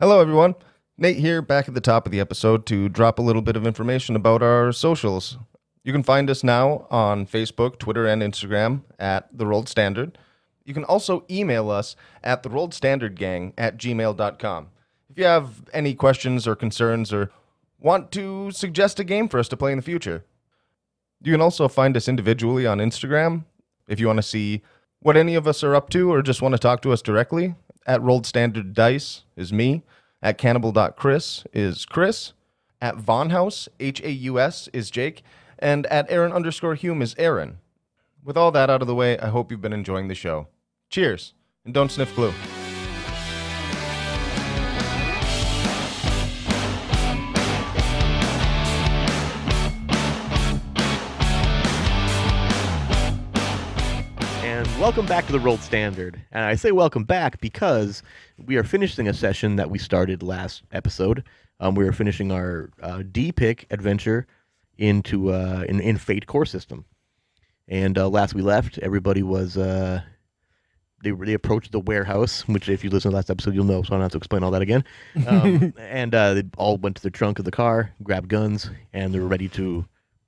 Hello, everyone. Nate here, back at the top of the episode to drop a little bit of information about our socials. You can find us now on Facebook, Twitter, and Instagram at The Rolled Standard. You can also email us at therolledstandardgang@gmail.com. If you have any questions or concerns or want to suggest a game for us to play in the future. You can also find us individually on Instagram if you want to see what any of us are up to or just want to talk to us directly. At Rolled Standard Dice is me. At cannibal.chris is Chris. At Vonhouse, Haus, is Jake. And at Aaron_Hume is Aaron. With all that out of the way, I hope you've been enjoying the show. Cheers, and don't sniff glue. Welcome back to the Rolled Standard. And I say welcome back because we are finishing a session that we started last episode. We were finishing our D-Pick adventure into in Fate core system. And last we left, everybody was they approached the warehouse, which if you listen to the last episode, you'll know, so I don't have to explain all that again. And they all went to the trunk of the car, grabbed guns, and they were ready to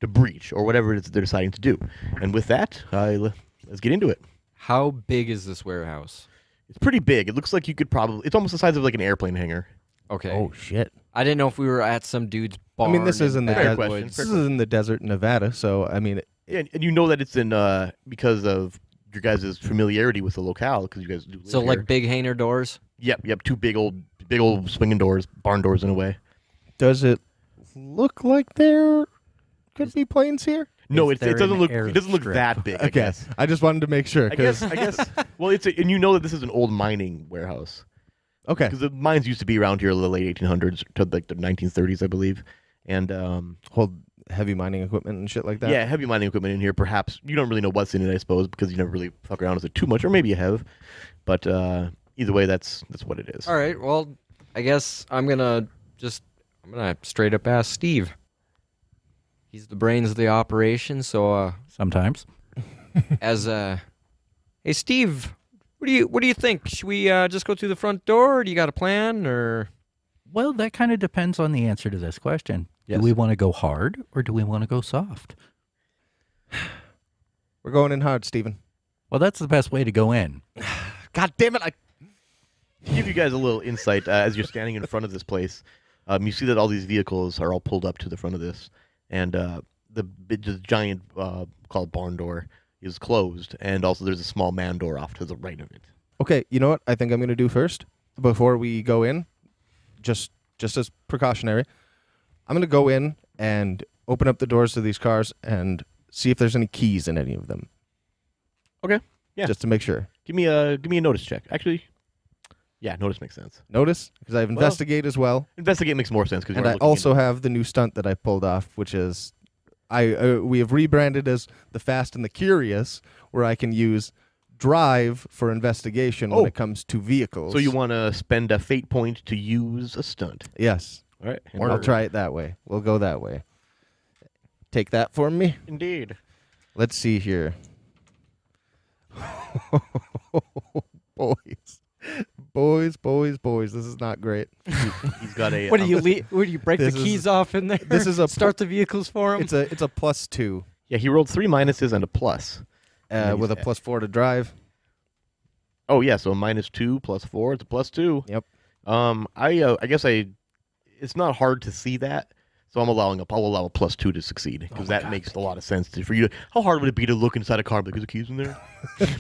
breach or whatever it is they're deciding to do. And with that, let's get into it. How big is this warehouse? It's pretty big. It looks like you could probably... It's almost the size of like an airplane hangar. Okay. Oh, shit. I didn't know if we were at some dude's barn. I mean, this is in the Fair question. this is in the desert in Nevada, so I mean, Yeah, and you know that it's in because of your guys' familiarity with the locale, because you guys do live So here. like big hangar doors? Yep, two big old swinging doors, barn doors in a way. does it look like there could be planes here? No, Is it there doesn't an look. It doesn't look airstrip? that big. I Okay, guess. I just wanted to make sure. I guess. Well, and you know that this is an old mining warehouse Okay. because the mines used to be around here in the late 1800s to like the 1930s, I believe, and Hold heavy mining equipment and shit like that. yeah, heavy mining equipment in here. Perhaps you don't really know what's in it, I suppose, because you never really fuck around with it too much, or maybe you have. But either way, that's what it is. All right, well, I guess I'm gonna straight up ask Steve. He's the brains of the operation, so Sometimes. hey Steve, what do you think? Should we just go through the front door, or do you got a plan, or? Well, that kind of depends on the answer to this question. Yes. Do we want to go hard or do we want to go soft? We're going in hard, Steven. Well, that's the best way to go in. God damn it! To give you guys a little insight, as you're standing in front of this place, you see that all these vehicles are all pulled up to the front of this, and the giant called barn door is closed, and also there's a small man door off to the right of it. Okay, you know what I think I'm going to do first before we go in, just as precautionary. I'm going to go in and open up the doors to these cars and see if there's any keys in any of them. Okay. Yeah. Just to make sure. Give me a notice check. Actually, yeah, notice makes sense. Notice, because I have investigate as well. Investigate makes more sense because And I also have the new stunt that I pulled off, which is we have rebranded as the Fast and the Curious, where I can use drive for investigation when it comes to vehicles. So you want to spend a fate point to use a stunt? Yes. All right. I'll try it that way. We'll go that way. Take that for me. Indeed. Let's see here. Boys. This is not great. He's got a. What do you break the This is- keys off in there? this is a start the vehicles for him. It's a +2 Yeah, he rolled 3 minuses and a plus. with a +4 to drive. Oh yeah, so -2 plus 4. It's a +2. Yep. I guess it's not hard to see that. So I'll allow a +2 to succeed because that makes a lot of sense for you. How hard would it be to look inside a car? Like, is the keys in there?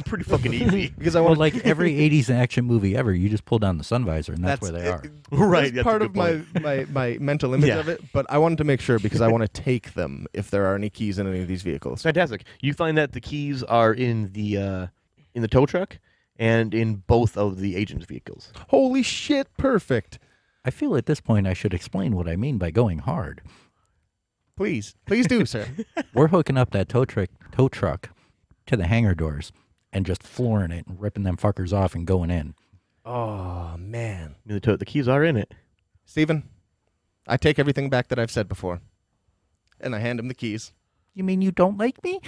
Pretty fucking easy. Because I Well, want like every 80s action movie ever, you just pull down the sun visor and that's where they are. Right. That's That's part a of good my point. mental image Yeah. of it, but I wanted to make sure because I want to take them if there are any keys in any of these vehicles. Fantastic. You find that the keys are in the tow truck and in both of the agent's vehicles. Holy shit, perfect. I feel at this point I should explain what I mean by going hard. Please do, sir. We're hooking up that tow truck to the hangar doors and just flooring it and ripping them fuckers off and going in. Oh, man. The keys are in it. Steven, I take everything back that I've said before. And I hand him the keys. You mean you don't like me?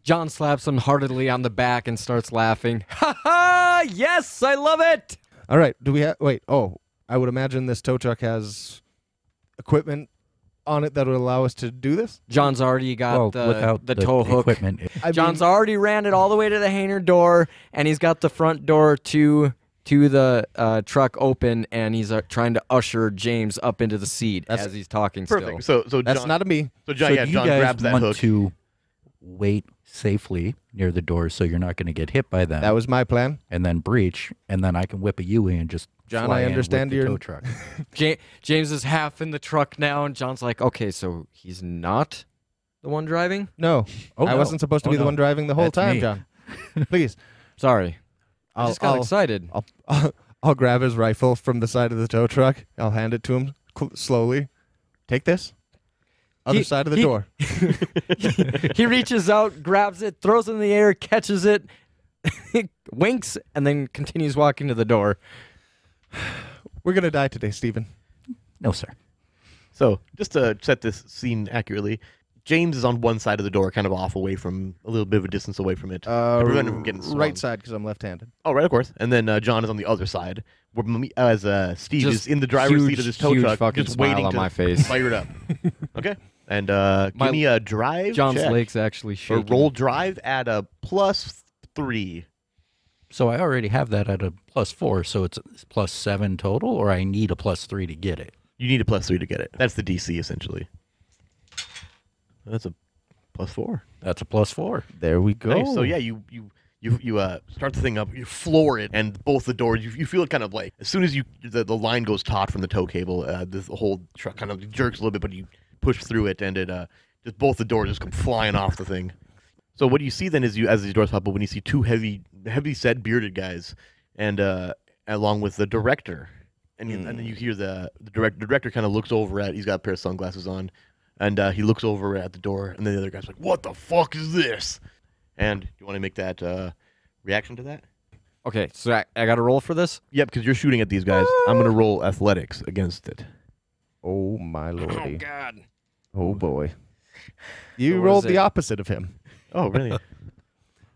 John slaps him heartily on the back and starts laughing. Ha ha! Yes, I love it. All right. Do we have? Wait. Oh, I would imagine this tow truck has equipment on it that would allow us to do this. John's already got without the tow hook. equipment. John's already ran it all the way to the hangar door, and he's got the front door to the truck open, and he's trying to usher James up into the seat as he's talking. Perfect. Still. So That's John, not a me. So John, So yeah, do you John guys grabs that want hook. to wait safely near the door so you're not going to get hit by them, That was my plan. and then breach, and then I can whip a U-ey and just John, fly I in with understand the your- tow truck. James is half in the truck now, and John's like, okay, so he's not the one driving? No, Oh, I no. wasn't supposed to Oh, be the no. one driving the whole That's time, me. John. Please, Sorry. I just got I'll- excited. I'll grab his rifle from the side of the tow truck. I'll hand it to him slowly. Take this. Other He- side of the he- door. He reaches out, grabs it, throws it in the air, catches it, winks, and then continues walking to the door. We're gonna die today, Stephen. No, sir. So just to set this scene accurately, James is on one side of the door, kind of off away from a little bit of a distance away from it. to prevent him from getting swung. right side because I'm left-handed. Oh, right, of course. And then John is on the other side, where as Steve Just is in the driver's seat of this tow huge truck, fucking just smile waiting on to my face. fire it up. Okay. And My- give me a drive John's check. legs actually Or shaking. roll drive at a +3. So I already have that at a +4, so it's +7 total, or I need a +3 to get it. You need a +3 to get it. That's the DC, essentially. That's a +4. That's a +4. There we go. Nice. So yeah, you start the thing up, you floor it, and both the doors. You feel it kind of like as soon as the line goes taut from the tow cable, the whole truck kind of jerks a little bit, but you push through it, and it just both the doors just come flying off the thing. So what you see then is as these doors pop open, you see two heavy set bearded guys, and along with the director, and then you hear the director kind of looks over at. He's got a pair of sunglasses on. And he looks over at the door, and then the other guy's like, "What the fuck is this?" And you want to make that reaction to that? Okay, so I got to roll for this? Yep, because you're shooting at these guys. I'm going to roll athletics against it. Oh my Oh, lordy. God. Oh boy. You So what rolled is the it? opposite of him. Oh, really?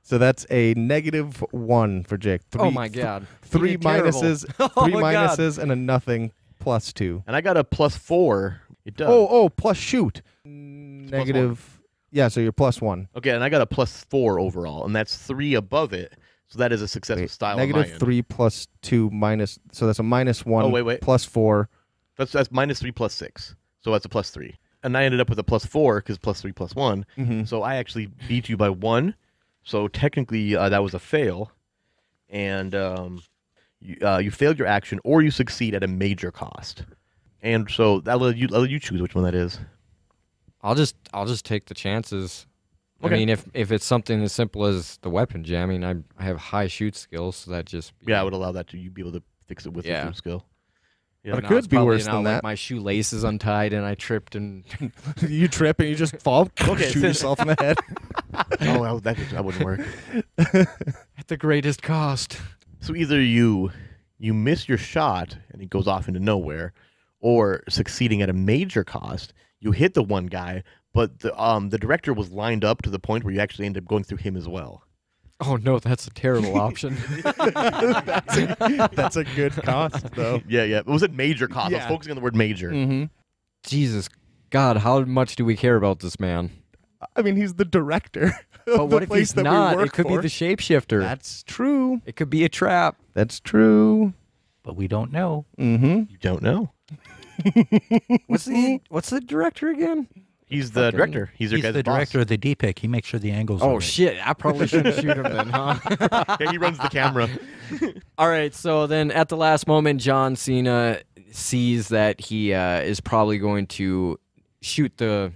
So that's a -1 for Jake. Oh, my God. Three You did terrible. minuses, Oh, three my God. minuses, and a nothing +2. And I got a +4. It does. Oh, plus shoot. Negative. Yeah, so you're +1. Okay, and I got a +4 overall, and that's 3 above it. So that is a successful Wait, style on my end. -3 + 2 minus. So that's a -1. Oh, wait. +4. That's -3 +6. So that's a +3. And I ended up with a +4 because +3 +1. Mm-hmm. So I actually beat you by 1. So technically that was a fail. And you failed your action, or you succeed at a major cost. And so I'll let you choose which one that is. I'll just take the chances. Okay. I mean, if it's something as simple as the weapon jamming, I have high shoot skills, so that just Yeah, I would allow that to you be able to fix it with Yeah. your skill. Yeah. But it Now could it's be probably worse now, than like, that. my shoelace is untied and I tripped and You trip and you just fall. Okay, Shoot so- yourself in the head. Oh, that wouldn't work. at the greatest cost. So either you miss your shot and it goes off into nowhere, or succeeding at a major cost, you hit the one guy, but the director was lined up to the point where you actually end up going through him as well. Oh no, that's a terrible option. That's a good cost, though. Yeah. It was a major cost. I was Yeah. focusing on the word major. Mm-hmm. Jesus God, how much do we care about this man? I mean, he's the director of But the what if place he's that not? we work It could for. be the shapeshifter. That's true. It could be a trap. That's true. But we don't know. Mm-hmm. You don't know. What's the director again? He's the Fucking- director. He's your He's guy's the boss. director of the D-pick. He makes sure the angles are Oh right. shit! I probably shouldn't shoot him then, huh? Yeah, he runs the camera. All right. So then, at the last moment, John Cena sees that he is probably going to shoot the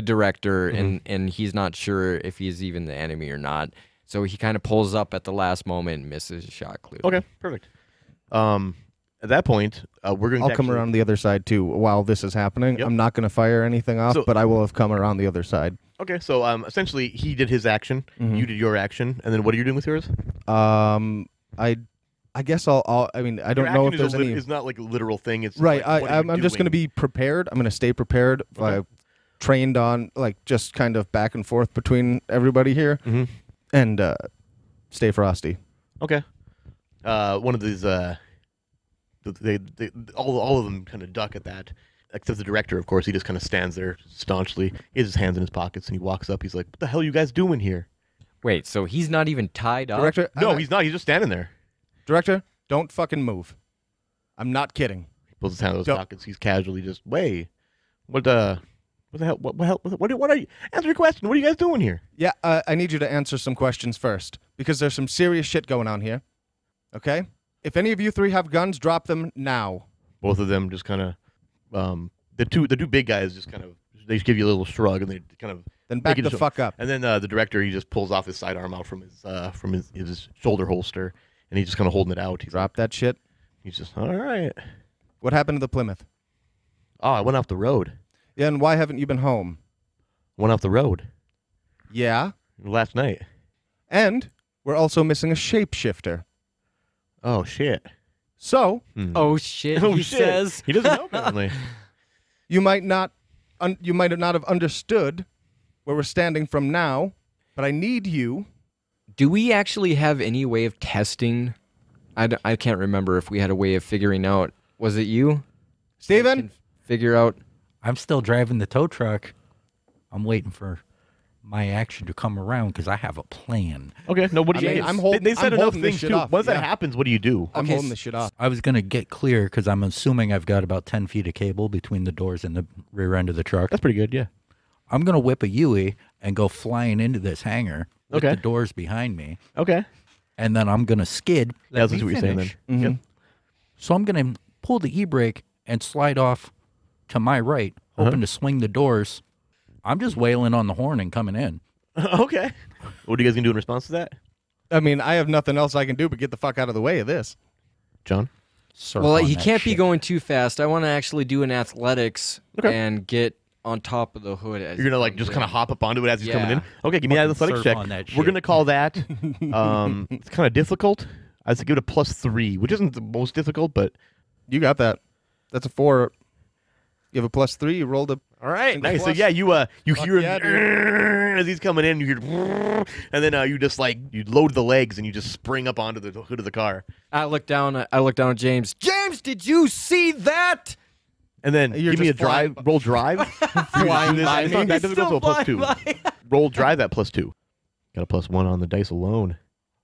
director, and he's not sure if he's even the enemy or not. So he kind of pulls up at the last moment and misses a shot clearly. Okay, perfect. At that point, we're going to I'll come around the other side, too, while this is happening. Yep. I'm not going to fire anything off, So- but I will have come around the other side. Okay, so essentially, he did his action, Mhm. you did your action, and then what are you doing with yours? I guess I'll I mean, I don't Your know action if there's any... It's not like a literal thing. It's Right, Like, what are you I'm just going to doing? be prepared. I'm going to stay prepared. Okay. Trained on, like, just kind of back and forth between everybody here. Mhm. And stay frosty. Okay. One of these all of them kind of duck at that. Except the director, of course, he just kind of stands there staunchly. He has his hands in his pockets, and he walks up. He's like, "What the hell are you guys doing here?" Wait, so he's not even tied up? Director, No, he's not. He's just standing there. Director, don't fucking move. I'm not kidding. He pulls his hand out of his Don't- pockets. He's casually just, "Wait, what the hell? What are you? Answer your question. What are you guys doing here?" Yeah, I need you to answer some questions first, because there's some serious shit going on here. Okay? If any of you three have guns, drop them now. Both of them just kind of, the two big guys just kind of, they just give you a little shrug, and they kind of Then back make the it so- fuck up. And then the director, he just pulls off his sidearm out from his shoulder holster, and he's just kind of holding it out. Drop that shit. He's just, all right. What happened to the Plymouth? Oh, I went off the road. Yeah, and why haven't you been home? Went off the road Yeah. last night. And we're also missing a shapeshifter. Oh shit. So, Oh shit! Oh he shit. says. He doesn't know apparently. you might not have understood where we're standing from now, but I need you. Do we actually have any way of testing? I can't remember if we had a way of figuring out. Was it you? Steven? Figure out. I'm still driving the tow truck. I'm waiting for my action to come around because I have a plan. Okay, no, what do I you? mean, I'm holding- They said I'm enough holding this things shit too. off, Once yeah. that happens, what do you do? I'm Okay, holding this shit off. I was going to get clear because I'm assuming I've got about 10 feet of cable between the doors and the rear end of the truck. That's pretty good, yeah. I'm going to whip a Yui and go flying into this hangar with Okay. the doors behind me. Okay. And then I'm going to skid. Let That's me what you're saying then. finish. Yep. So I'm going to pull the e-brake and slide off to my right, hoping to swing the doors. I'm just wailing on the horn and coming in. Okay. What are you guys gonna do in response to that, I mean, I have nothing else I can do but get the fuck out of the way of this. John? Surf Well, on he that can't be shit. going too fast. I want to actually do an athletics Okay. and get on top of the hood. As You're gonna like just kind of hop up onto it as he's coming in. Yeah. Okay, give me that Fucking athletics surf check. on that We're shit. gonna call that. It's kind of difficult. I'd say give it a +3, which isn't the most difficult, but You got that. That's a 4. You have a +3. You rolled a. all right, Single nice. So plus. yeah, you hear yeah, him as he's coming in. You hear, and then you just like you load the legs and you just spring up onto the hood of the car, I look down at James. James, did you see that? and then You're give me a just flying drive. Roll drive. Flying It's by not me. that difficult. So a +2. Roll drive at +2. Got a +1 on the dice alone.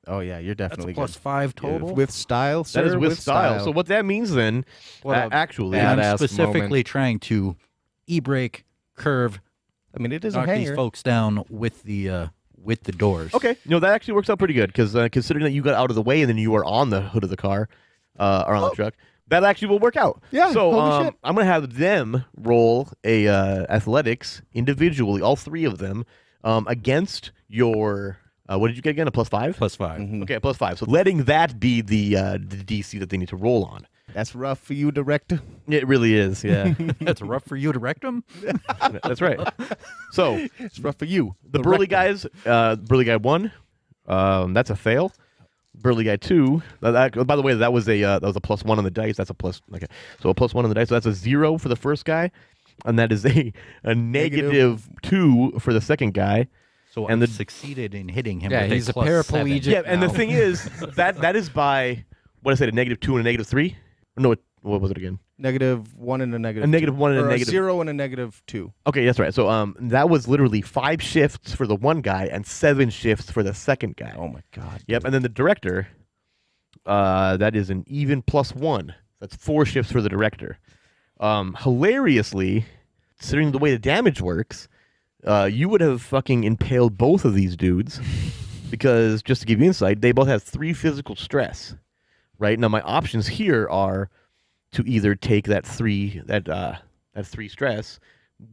Oh, yeah, you're That's a definitely +5 total. With style, sir. That is with style. So what that means then, What a actually, badass I'm specifically moment. trying to e-brake, curve, I mean, it is a knock these hanger. folks down with the doors. okay, no, that actually works out pretty good because considering that you got out of the way and then you were on the hood of the car, or on the truck, that actually will work out. Yeah, So holy shit. I'm gonna have them roll a athletics individually, all three of them, against your. What did you get again? A +5. +5. Mhm. Okay, a +5. So letting that be the DC that they need to roll on. That's rough for you, director. It really is. Yeah, That's rough for you to rectum. that's right. So It's rough for you. the burly guys, burly guy 1, that's a fail. Burly guy 2, by the way, that was a +1 on the dice. That's a plus. Okay, so a +1 on the dice. So that's a 0 for the first guy, and that is a -2 for the second guy. So And I the- succeeded in hitting him. Yeah, with he's a +7. paraplegic. Yeah, and the now. thing is that is by what I said, a -2 and a -3. No, what was it again? -1 and a negative. A -1 and a or negative. 0 and a -2. Okay, that's right. So that was literally 5 shifts for the one guy and 7 shifts for the second guy. Oh, my God. Yep, and then the director, that is an even +1. That's 4 shifts for the director. Hilariously, considering the way the damage works, you would have fucking impaled both of these dudes because, just to give you insight, they both have 3 physical stress. Right now, my options here are to either take that 3 stress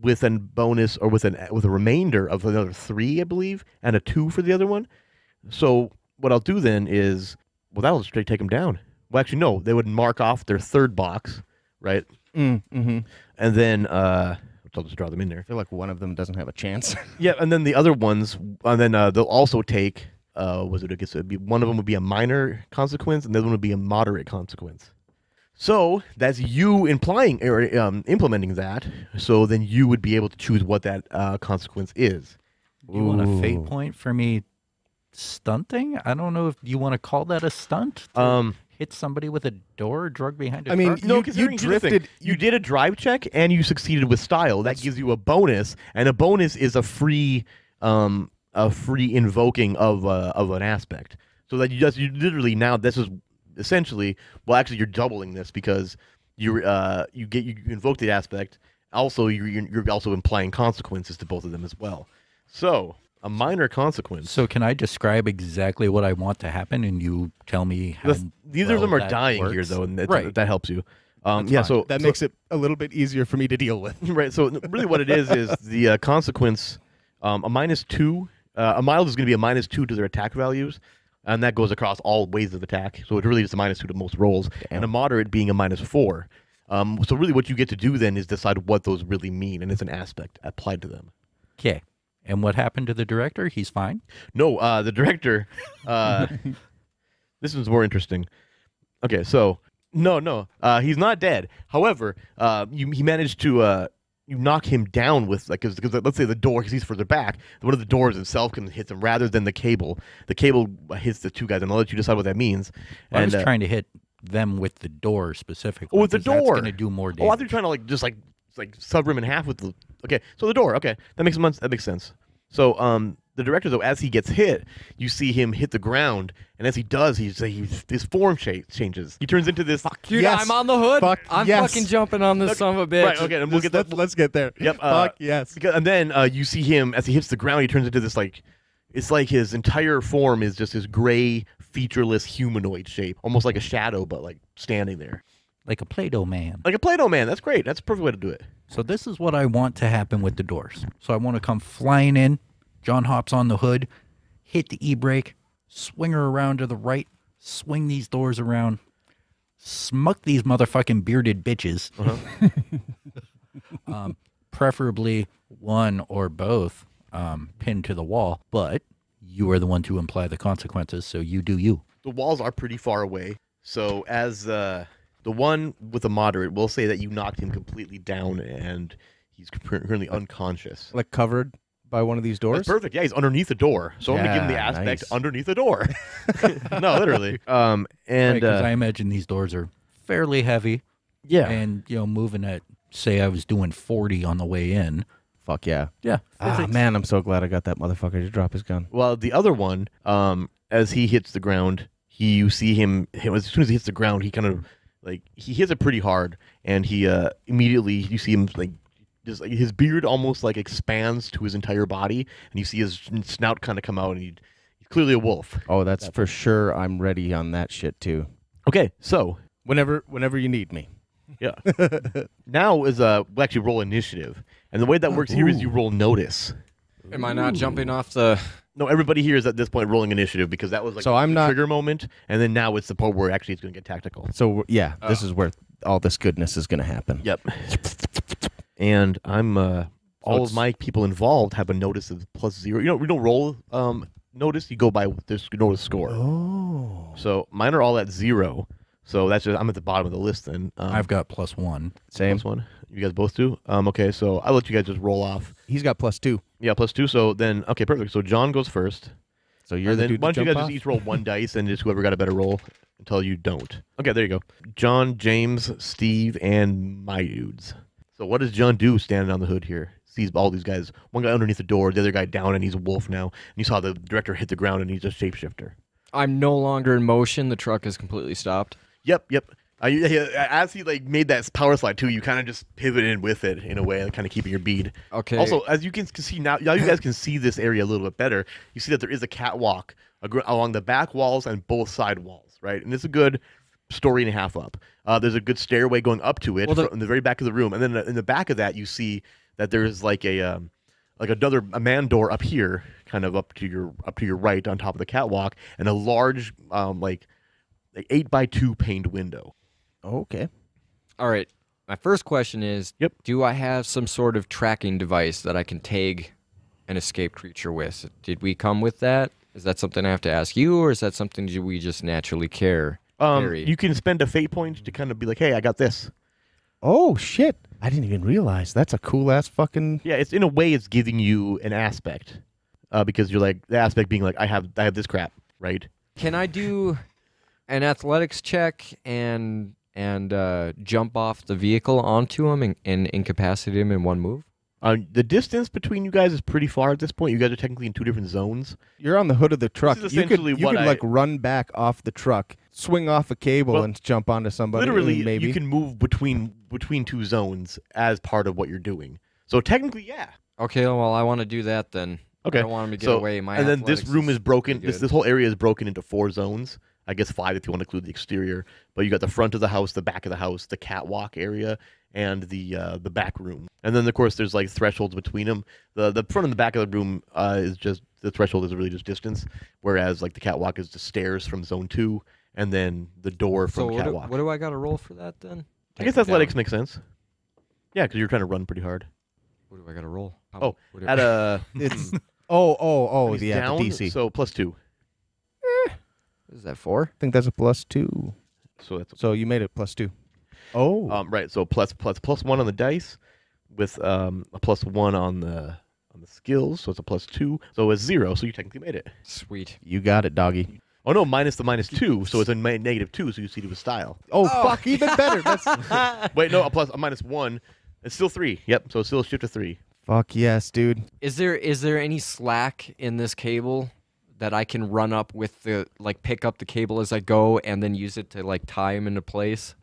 with a bonus or with a remainder of another 3, I believe, and a 2 for the other one. So what I'll do then is, well, that'll straight take them down. Well, actually, no, they would mark off their third box, right? Mm-hmm. And then I'll just draw them in there. I feel like one of them doesn't have a chance. Yeah, and then the other ones, and then they'll also take. Was it? I guess it'd be one of them would be a minor consequence, and the other one would be a moderate consequence. So that's you implying or implementing that. So then you would be able to choose what that consequence is. Do you want a Ooh. fate point for me stunting? I don't know if you want to call that a stunt. hit somebody with a door or drug behind a I mean, truck? No, you considering here's the thing, drifted. You did a drive check and you succeeded with style. That gives you a bonus, and a bonus is a free invoking of an aspect. So that you literally now this is essentially actually you're doubling this because you invoke the aspect. Also, you're also implying consequences to both of them as well. So a minor consequence. So can I describe exactly what I want to happen, and you tell me how? Neither of them well are that dying here, works? though, and Right. that helps you. That's Yeah, fine. so That makes it a little bit easier for me to deal with. right. So really, what it is the consequence. A -2. A mild is going to be a -2 to their attack values, and that goes across all ways of attack. So it really is a -2 to most rolls, and a moderate being a -4. So really, what you get to do then is decide what those really mean, and it's an aspect applied to them. Okay. And what happened to the director? He's fine. No, the director. This one's more interesting. Okay, so no, he's not dead. However, he managed to you knock him down with because let's say the door, because he's further back, one of the doors itself can hit him rather than the cable. The cable hits the two guys, and I'll let you decide what that means. I was And, trying to hit them with the door specifically. Oh, with the 'cause that's door. going to do more Oh, I damage. thought you were trying to like sub him in half with the. Okay, so the door. Okay, that makes sense. So the director, though, as he gets hit, you see him hit the ground, and as he does, his form changes. He turns into this. Dude, Yes. I'm on the hood. Fuck I'm yes. fucking jumping on this son of a bitch. Right. Okay, and we'll get that. Let's get there. Yep. Fuck yes. And then you see him as he hits the ground. He turns into this it's like his entire form is just this gray, featureless humanoid shape, almost like a shadow, but like standing there, Like a Play-Doh man. like a Play-Doh man. That's great. That's a perfect way to do it. So this is what I want to happen with the doors. So I want to come flying in. John hops on the hood, hit the e-brake, swing her around to the right, swing these doors around, smuck these motherfucking bearded bitches. Preferably one or both pinned to the wall, but you are the one to imply the consequences, so you do you. The walls are pretty far away, so as the one with the moderate, we'll say that you knocked him completely down and he's currently unconscious. Like covered by one of these doors. That's perfect. Yeah, he's underneath the door. So I'm gonna give him the Yeah, aspect nice. underneath the door. No, literally. And Because I imagine these doors are fairly heavy, yeah, and moving at, say I was doing 40 on the way in. Fuck yeah. Yeah. Ah, man, I'm so glad I got that motherfucker to drop his gun. well, the other one, as he hits the ground, you see him as soon as he hits the ground, he kind of he hits it pretty hard, and he immediately you see him just his beard almost expands to his entire body, and you see his snout kind of come out, and he's clearly a wolf. Oh, that's for sure. I'm ready on that shit too. Okay, so Whenever you need me. yeah, now is we'll actually roll initiative, and the way that works here is you roll notice. Am I not jumping off the? No, everybody here is at this point rolling initiative because that was So I'm the not- trigger moment, and then now it's the part where actually it's going to get tactical. So yeah, this is where all this goodness is going to happen. Yep. And I'm all it's- of my people involved have a notice of +0. We don't roll notice. You go by this notice score. Oh. So mine are all at 0. So that's just I'm at the bottom of the list then. I've got +1. Same. +1. You guys both do. Okay, so I'll let you guys just roll off. He's got +2. Yeah, +2. So then okay, perfect. So John goes first. So you're And the then dude why to don't you jump guys off? just each roll one dice and just whoever got a better roll until you don't. Okay, there you go. John, James, Steve, and my dudes. So what does John do standing on the hood here? Sees all these guys. One guy underneath the door, the other guy down, and he's a wolf now. And you saw the director hit the ground, and he's a shapeshifter. I'm no longer in motion. The truck is completely stopped. Yep. As he made that power slide too, you kind of just pivoted with it in a way, kind of keeping your bead. Okay. Also, as you can see now you guys can see this area a little bit better. You see that there is a catwalk along the back walls and both side walls, right? And it's a good story and a half up. There's a good stairway going up to it in the very back of the room, and then in the back of that, you see that there's a man door up here, kind of up to your right on top of the catwalk, and a large 8x2 paned window. Okay. All right. My first question is, Yep. do I have some sort of tracking device that I can tag an escaped creature with? Did we come with that? Is that something I have to ask you, or is that something we just naturally carry? You can spend a fate point to kind of be like, hey, I got this. Oh shit! I didn't even realize that's a cool ass fucking. Yeah, it's in a way it's giving you an aspect, because you're the aspect being I have this crap, right? Can I do an athletics check and jump off the vehicle onto him and incapacitate him in one move? The distance between you guys is pretty far at this point. You guys are technically in 2 different zones. You're on the hood of the truck. is You could essentially what I- like run back off the truck, swing off a cable, Well, and jump onto somebody. Literally, maybe you can move between 2 zones as part of what you're doing. So technically, yeah. Okay, well, I want to do that then. Okay. I don't want him to get So- away. My and then this athletics room is broken. pretty This good. whole area is broken into 4 zones. I guess 5 if you want to include the exterior. But you got the front of the house, the back of the house, the catwalk area, and the back room. And then of course there's like thresholds between them. The front and the back of the room is just the threshold is really just distance, whereas like the catwalk is just stairs from zone 2, and then the door So from catwalk. what do I got to roll for that then? I guess Take it athletics down. makes sense. Yeah, because you're trying to run pretty hard. What do I got to roll? Oh, what do- at a it's oh he's yeah, down, the DC. so +2. is that 4? I think that's a +2. So that's So you made it +2. Oh, right. So +1 on the dice, with a +1 on the skills. So it's a +2. So it's 0. So you technically made it. Sweet. you got it, doggy. Oh no, minus the -2. So it's a -2. So you see it with style. Oh, fuck, even better. That's Wait, no, a -1. It's still 3. Yep. So it's still a shift to 3. fuck yes, dude. Is there any slack in this cable that I can run up with the pick up the cable as I go and then use it to tie him into place?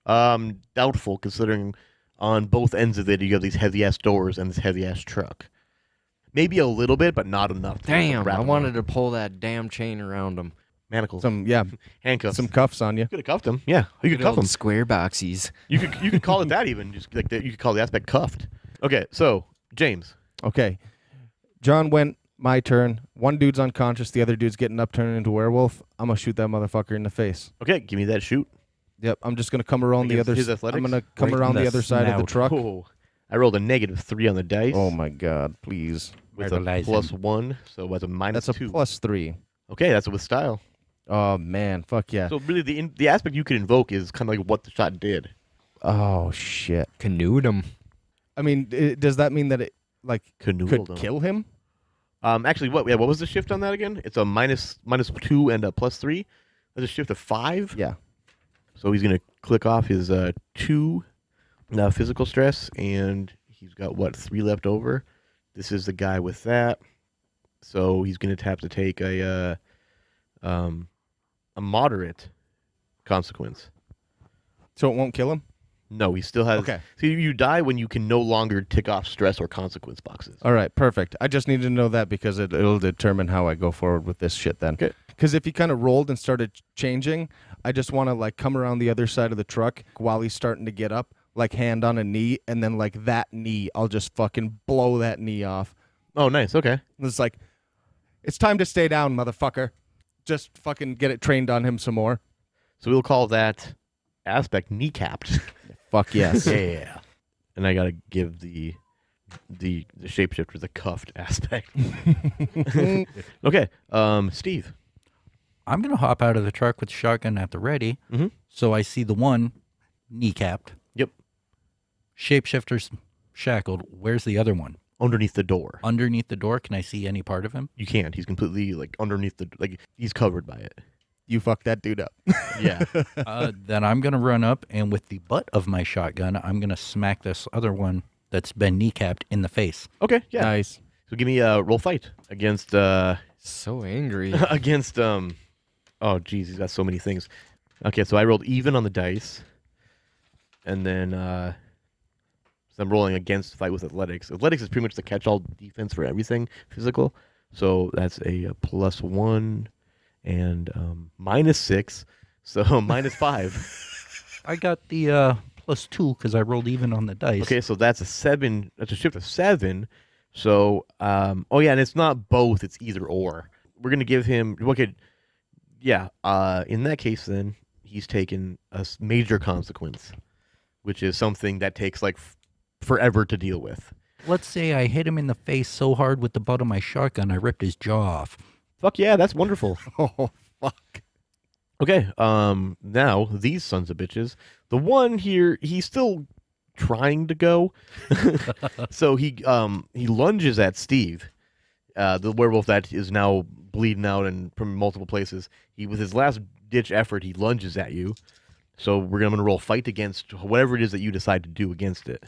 Doubtful, considering on both ends of it you have these heavy ass doors and this heavy ass truck. Maybe a little bit, but not enough. Damn, wrap I him wanted up. to pull that damn chain around him. Manacles, Some handcuffs. some cuffs on you. You could have cuffed him. Yeah, you could Good cuff old him. square boxies. You could call it that even. Just like that, you could call the aspect cuffed. Okay, so James. Okay. John went, my turn. One dude's unconscious, the other dude's getting up, turning into a werewolf. I'm going to shoot that motherfucker in the face. Okay, give me that shoot. Yep, I'm just going to come around the Against other his I'm athletics? going to come Right in around the the other side of the snout. truck. Oh, I rolled a -3 on the dice. Oh my god, please. with a Myrtleizen. +1, so that's a That's a -2. +3. Okay, that's with style. Oh man, fuck yeah. So really, the aspect you could invoke is kind of like what the shot did. Oh shit. Canoed him. I mean, does that mean that it Canoodled could him. kill him? Actually, what was the shift on that again? It's a -2 and a +3. That's a shift of 5. Yeah. So he's gonna click off his 2 physical stress, and he's got 3 left over. This is the guy with that. So he's gonna have to take a moderate consequence. So it won't kill him? No, he still has. Okay. So you die when you can no longer tick off stress or consequence boxes. All right, perfect. I just need to know that because it'll determine how I go forward with this shit then. Okay. Because if he kind of rolled and started changing, I just want to come around the other side of the truck while he's starting to get up, hand on a knee, and then that knee, I'll just fucking blow that knee off. Oh, nice. Okay. It's it's time to stay down, motherfucker. Just fucking get it trained on him some more. So we'll call that aspect kneecapped. Fuck yes. Yeah. And I gotta give the shapeshifter the cuffed aspect. Okay. Steve. I'm going to hop out of the truck with the shotgun at the ready. Mhm. So I see the one kneecapped. Yep. Shapeshifter's shackled. Where's the other one? Underneath the door. Underneath the door. Can I see any part of him? You can't. He's completely underneath the he's covered by it. You fucked that dude up. Yeah. Then I'm going to run up and with the butt of my shotgun, I'm going to smack this other one that's been kneecapped in the face. Okay. Yeah. Nice. So give me a roll fight against So angry. against oh geez, he's got so many things. Okay, so I rolled even on the dice, and then so I'm rolling against fight with athletics. Athletics is pretty much the catch-all defense for everything physical. So that's a +1 and -6, so -5. I got the +2 because I rolled even on the dice. Okay, so that's a 7. That's a shift of 7. So oh yeah, and it's not both; it's either or. We're gonna give him okay. Yeah, in that case, then he's taken a major consequence, which is something that takes forever to deal with. Let's say I hit him in the face so hard with the butt of my shotgun, I ripped his jaw off. Fuck yeah, that's wonderful. Oh, fuck. Okay, now these sons of bitches. The one here, he's still trying to go, so he lunges at Steve, the werewolf that is now bleeding out and from multiple places. He with his last ditch effort, he lunges at you. So we're going to roll fight against whatever it is that you decide to do against it.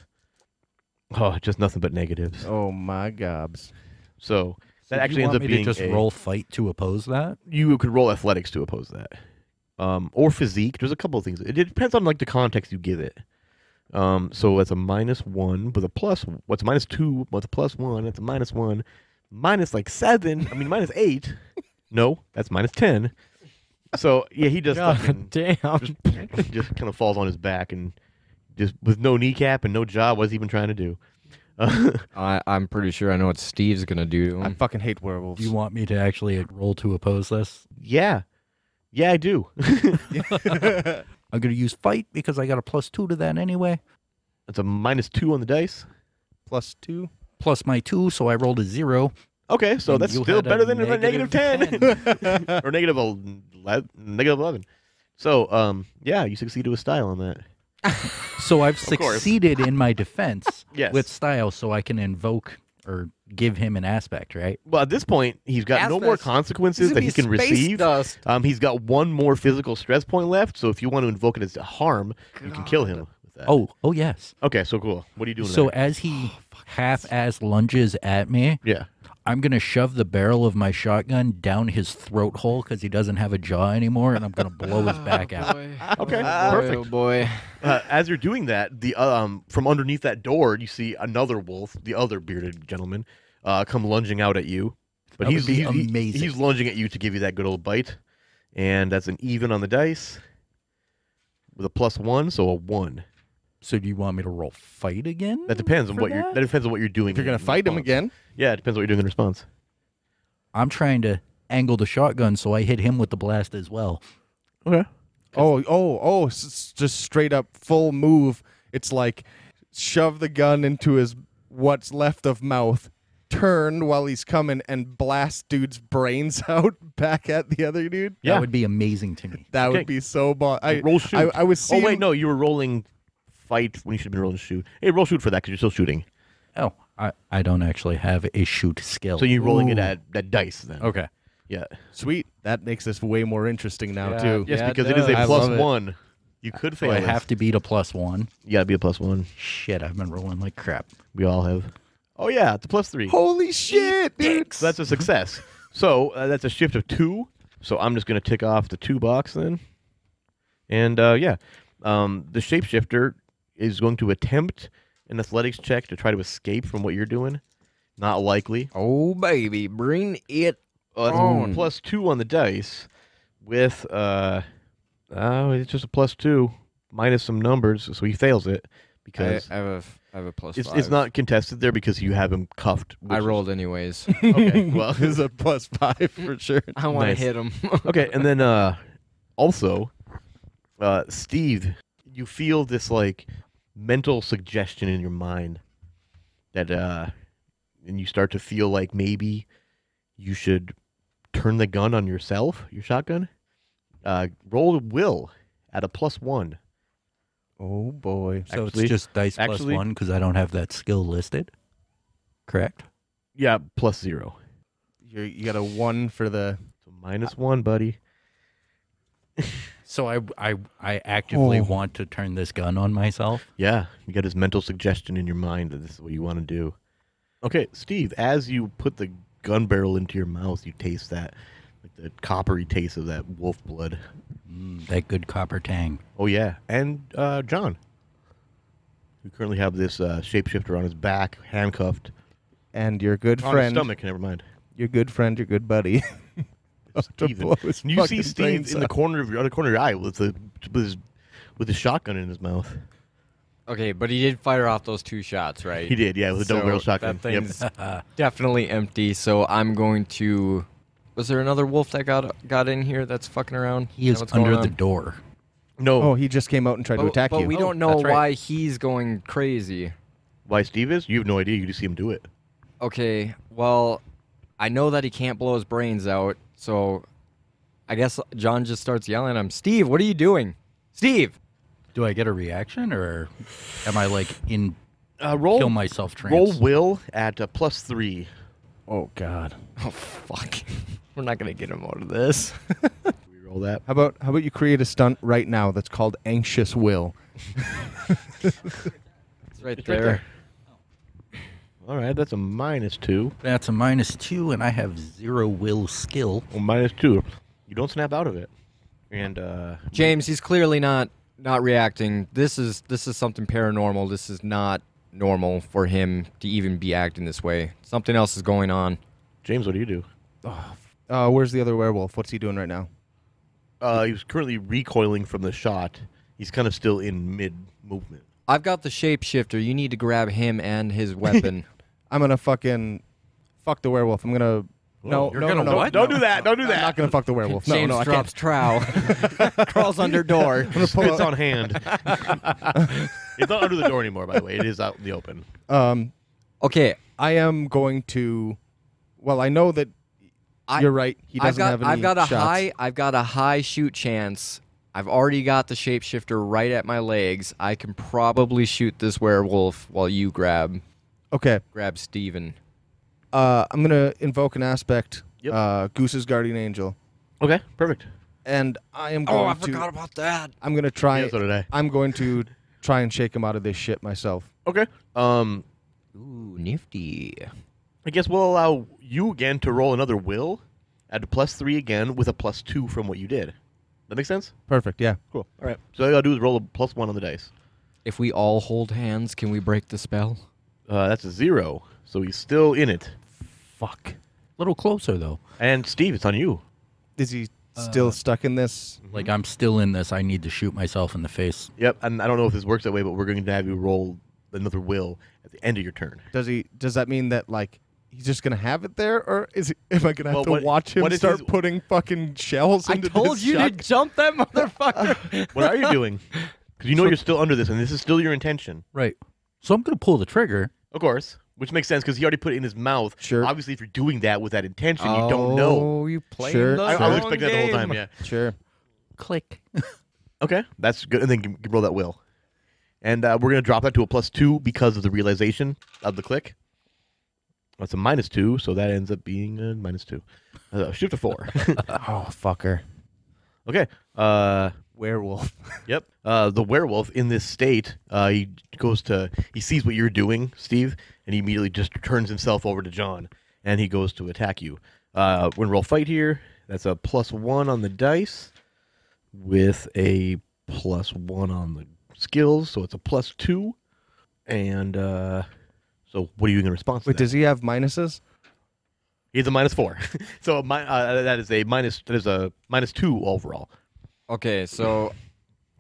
Oh, just nothing but negatives. Oh my gobs. So that Do actually you ends want up me being to just roll fight to oppose that? You could roll athletics to oppose that, or physique. There's a couple of things. It depends on like the context you give it. So it's a -1 with a plus. What's a -2 with a +1? It's a -1, minus like 7. I mean -8. No, that's -10. So yeah, he just fucking, damn. just kind of falls on his back and just with no kneecap and no jaw. What's he even trying to do? I'm pretty sure I know what Steve's gonna do to I him. fucking hate werewolves. Do you want me to actually roll to oppose this? Yeah, I do. I'm going to use fight because I got a +2 to that anyway. It's a -2 on the dice. +2. Plus my 2, so I rolled a 0. Okay, so And that's you still had a better than a negative -10 or -11. So, yeah, you succeeded with style on that. So I've Of course. succeeded in my defense Yes. with style, so I can invoke or give him an aspect, right? Well, at this point, he's got no more Aspects. consequences that he can receive. Dust. He's got one more physical stress point left, so if you want to invoke it as a harm, you can kill him with that. Oh yes. Okay, so cool. What are you doing So there? as he half-ass lunges at me, Yeah. I'm going to shove the barrel of my shotgun down his throat hole because he doesn't have a jaw anymore, and I'm going to blow his back out. Okay, Oh, perfect. boy. As you're doing that, the from underneath that door, you see another wolf, the other bearded gentleman, come lunging out at you. But That he's would be he- amazing. he's lunging at you to give you that good old bite, and that's an even on the dice with a +1, so a 1. So do you want me to roll fight again? That depends on for what you're. that? That depends on what you're doing. If you're gonna in fight him response. again, Yeah, it depends what you're doing in response. I'm trying to angle the shotgun so I hit him with the blast as well. Okay. just straight up full move. It's like shove the gun into his what's left of mouth, turn while he's coming, and blast dude's brains out back at the other dude. Yeah. That would be amazing to me. That Okay. would be so Roll shoot. I was seeing. Oh wait, no, you were rolling fight when you should have been rolling shoot. Hey, roll shoot for that because you're still shooting. Oh, I don't actually have a shoot skill. So you're rolling it Ooh. at dice then. Okay. Yeah. Sweet. That makes this way more interesting now Yeah. too. Yes, Yeah, it because it is a does. I plus love it. 1. You could So fail. I this. have to beat a +1. You gotta be a +1. Shit, I've been rolling like crap. We all have. Oh yeah, it's a +3. Holy shit, dude! So that's a success. So that's a shift of 2. So I'm just gonna tick off the 2 box then. And the shapeshifter is going to attempt an athletics check to try to escape from what you're doing. Not likely. Oh, baby. Bring it That's on. a +2 on the dice with it's just a +2 minus some numbers, so he fails it I because have a +5. it's not contested there because you have him cuffed. I which is- rolled anyways. Okay, well, This is a +5 for sure. I want to Nice. hit him. okay, and then also, Steve, you feel this like mental suggestion in your mind that and you start to feel like maybe you should turn the gun on yourself, your shotgun. Roll will at a +1. Oh boy. So Actually- it's just dice actually- +1 because I don't have that skill listed. Correct? Yeah, +0. You got a 1 for the. So -1, buddy. So I actively Oh. want to turn this gun on myself. Yeah, you got this mental suggestion in your mind that this is what you want to do. Okay, Steve, as you put the gun barrel into your mouth, you taste that, like the coppery taste of that wolf blood. That good copper tang. Oh yeah, and John, we currently have this shapeshifter on his back, handcuffed. And your good On his friend. stomach, never mind. Your good friend, your good buddy. To Steven. blow his You see fucking Steve brains in the out. corner of your other corner of your eye with his shotgun in his mouth. Okay, but he did fire off those 2 shots, right? He did, yeah, with a double barrel shotgun. That Yep. thing's definitely empty, so I'm going to... Was there another wolf that got in here that's fucking around? He is what's going under the on? door. No, Oh, he just came out and tried to attack but you. we Oh, don't know that's right. why he's going crazy. why Steve is? You have no idea. You just see him do it. Okay, well, I know that he can't blow his brains out, so I guess John just starts yelling at him, Steve, what are you doing? Steve! Do I get a reaction or am I like in Roll kill myself trance? Roll will at a +3. Oh God. Oh, fuck. We're not going to get him out of this. roll that. How about you create a stunt right now that's called Anxious Will? It's right there. All right, that's a -2. That's a -2, and I have 0 will skill. Well, -2. You don't snap out of it. And James, he's clearly not reacting. This is something paranormal. This is not normal for him to even be acting this way. Something else is going on. James, what do you do? Where's the other werewolf? What's he doing right now? He's currently recoiling from the shot. He's kind of still in mid-movement. I've got the shapeshifter. You need to grab him and his weapon. I'm gonna fucking fuck the werewolf. I'm gonna no. Don't do that. Don't do I'm that. not gonna fuck the werewolf. No, James no, I drops trowel, crawls under door. Spits on hand. It's not under the door anymore, by the way. It is out in the open. can't. Okay, I am going to. Well, I know that you're right. He doesn't have any I've got a shots. I've got a high shoot chance. I've already got the shapeshifter right at my legs. I can probably shoot this werewolf while you grab Okay. Steven. I'm gonna invoke an aspect. Yep. Goose's guardian angel, Okay, perfect. and I am going to. about that. I'm gonna try. Yeah, so did I. I'm going to try and shake him out of this shit myself. Okay. Ooh, nifty. I guess we'll allow you again to roll another will. Add a +3 again with a +2 from what you did. That make sense? Perfect. Yeah. Cool. All right. So all you gotta do is roll a +1 on the dice. If we all hold hands, can we break the spell? That's a 0. So he's still in it. Fuck. A little closer, though. And Steve, it's on you. Is he still stuck in this? Like, I'm still in this. I need to shoot myself in the face. Yep. And I don't know if this works that way, but we're going to have you roll another will at the end of your turn. Does that mean that like he's just gonna have it there, or am I gonna have Well, to watch him what is start his- putting fucking shells I into told this you shot? to jump that motherfucker. What are you doing? Because you know you're still under this, and this is still your intention. Right. So I'm going to pull the trigger. Of course. Which makes sense because he already put it in his mouth. Sure. Obviously, if you're doing that with that intention, you don't know. Oh, you playing Sure. the I wrong would expect that the whole game. time, yeah. Sure. Click. Okay, that's good. And then you can roll that will. And we're going to drop that to a +2 because of the realization of the click. That's a -2, so that ends up being a -2. Shift to 4. Oh fucker. Okay. Werewolf. Yep. The werewolf in this state, he sees what you're doing, Steve, and he immediately just turns himself over to John, and he goes to attack you. We're going to roll fight here. That's a +1 on the dice with a +1 on the skills, so it's a +2. And so what are you going to respond to Wait, that? does he have minuses? He's a -4. So that is a -2 overall. Okay, so.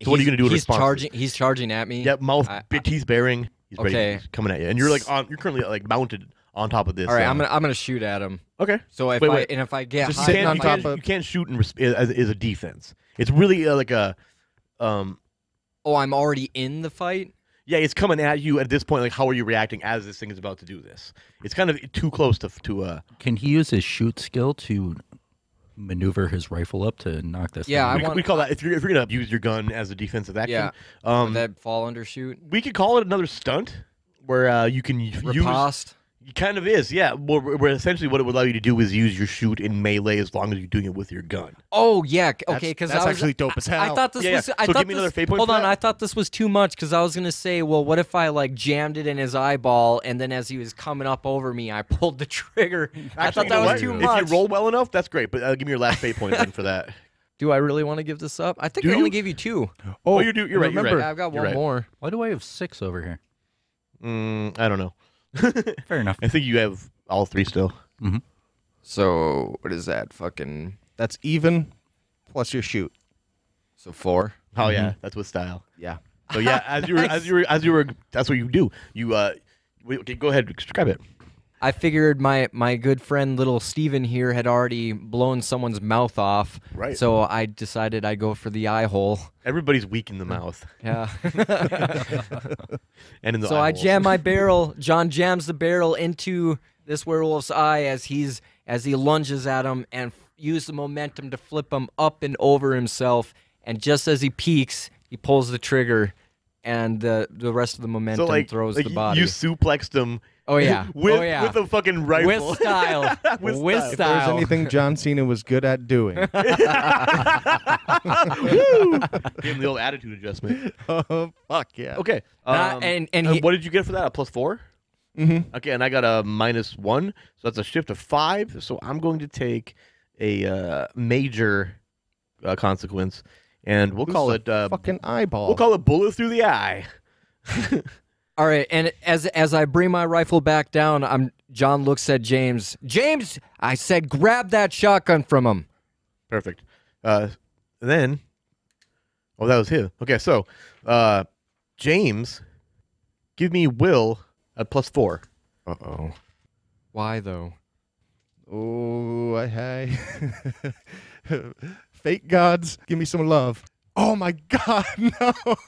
So what are you gonna do in He's response? charging. He's charging at me. Yep, mouth, big teeth baring. He's ready. Okay. He's coming at you, and you're like you're currently like mounted on top of this. All right, I'm gonna shoot at him. Okay. So if Wait. if I get Just high, sitting on you top can't, of- you can't shoot as a defense. It's really like a oh, I'm already in the fight. yeah. It's coming at you at this point. Like, how are you reacting as this thing is about to do this? It's kind of too close to Can he use his shoot skill to maneuver his rifle up to knock this Yeah, thing? we call that if you're gonna use your gun as a defensive action. Yeah. Would that fall under shoot? We could call it another stunt where you can use. Riposte. It kind of is, yeah. Where essentially what it would allow you to do is use your shoot in melee as long as you're doing it with your gun. Oh yeah, okay. Because that's actually dope as hell. I thought this Yeah, was. yeah. I So thought give me another this, fate point Hold for on, that? I thought this was too much because I was gonna say, well, what if I like jammed it in his eyeball and then as he was coming up over me, I pulled the trigger. I thought You that know was what? too If much. you roll well enough, that's great. But give me your last fate point then for that. Do I really want to give this up? I think Do I only you? gave you 2. Oh, you do. You're right. You're remember- right. Yeah, I've got You're one right. more. Why do I have 6 over here? I don't know. Fair enough. I think you have all 3 still. So what is that? Fucking That's even plus your shoot. so 4. Oh yeah, that's with style. Yeah. So yeah, as you were, that's what you do. You okay, go ahead, describe it. I figured my good friend little Steven here had already blown someone's mouth off. Right. So I decided I'd go for the eye hole. Everybody's weak in the mouth Yeah. and in the So eye I holes. jam my barrel. John jams the barrel into this werewolf's eye as he lunges at him and use the momentum to flip him up and over himself. And just as he peeks, he pulls the trigger and the rest of the momentum throws the body. You suplexed him. Oh yeah, with oh yeah, with a fucking rifle. with style, With with style. If there's style. anything John Cena was good at doing, Give him the old attitude adjustment. oh fuck yeah. Okay. And he, what did you get for that? A +4? Mm-hmm. Okay, and I got a -1, so that's a shift of 5. So I'm going to take a major consequence, and we'll call it Fucking eyeball. we'll call it bullet through the eye. all right, and as I bring my rifle back down, John looks at James. James, I said, grab that shotgun from him. Perfect. Then, oh, that was him. Okay, so James, give me Will at +4. Uh-oh. Why though? Oh, I fake gods, give me some love. Oh my God, no! What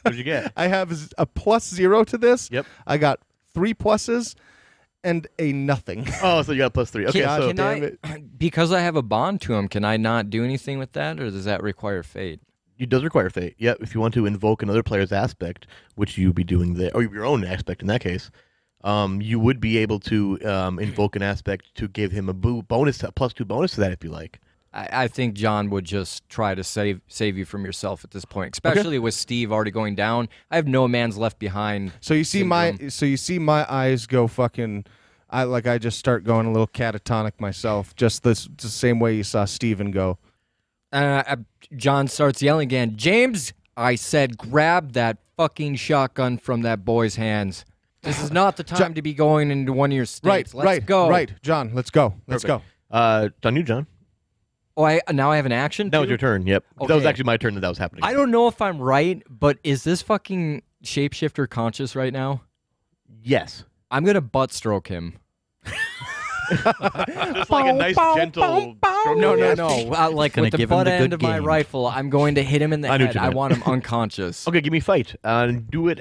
did you get? I have a +0 to this. Yep. I got 3 pluses and a nothing. Oh, so you got a +3. Okay, God so Can damn I, it. because I have a bond to him, can I not do anything with that, or does that require fate? it does require fate. Yep. If you want to invoke another player's aspect, which you'd be doing there, or your own aspect in that case, you would be able to invoke an aspect to give him a bonus, a +2 bonus to that if you like. I think John would just try to save you from yourself at this point, especially with Steve already going down. I have no man's left behind. So you see my eyes go fucking. I just start going a little catatonic myself. Just the same way you saw Steven go. John starts yelling again. James, I said, grab that fucking shotgun from that boy's hands. This is not the time to be going into one of your states. Let's go. Right, John. Let's go. Let's go. On you, John. Oh, now I have an action. That too? was your turn. Yep. That was Okay. actually my turn that was happening. I don't know if I'm right, but is this fucking shapeshifter conscious right now? Yes. I'm gonna butt stroke him. Just like a nice gentle stroke. No. Like Gonna with the give him butt the end good of my game. rifle, I'm going to hit him in the I knew what head. you I meant. want him unconscious. Okay, give me fight. Do it.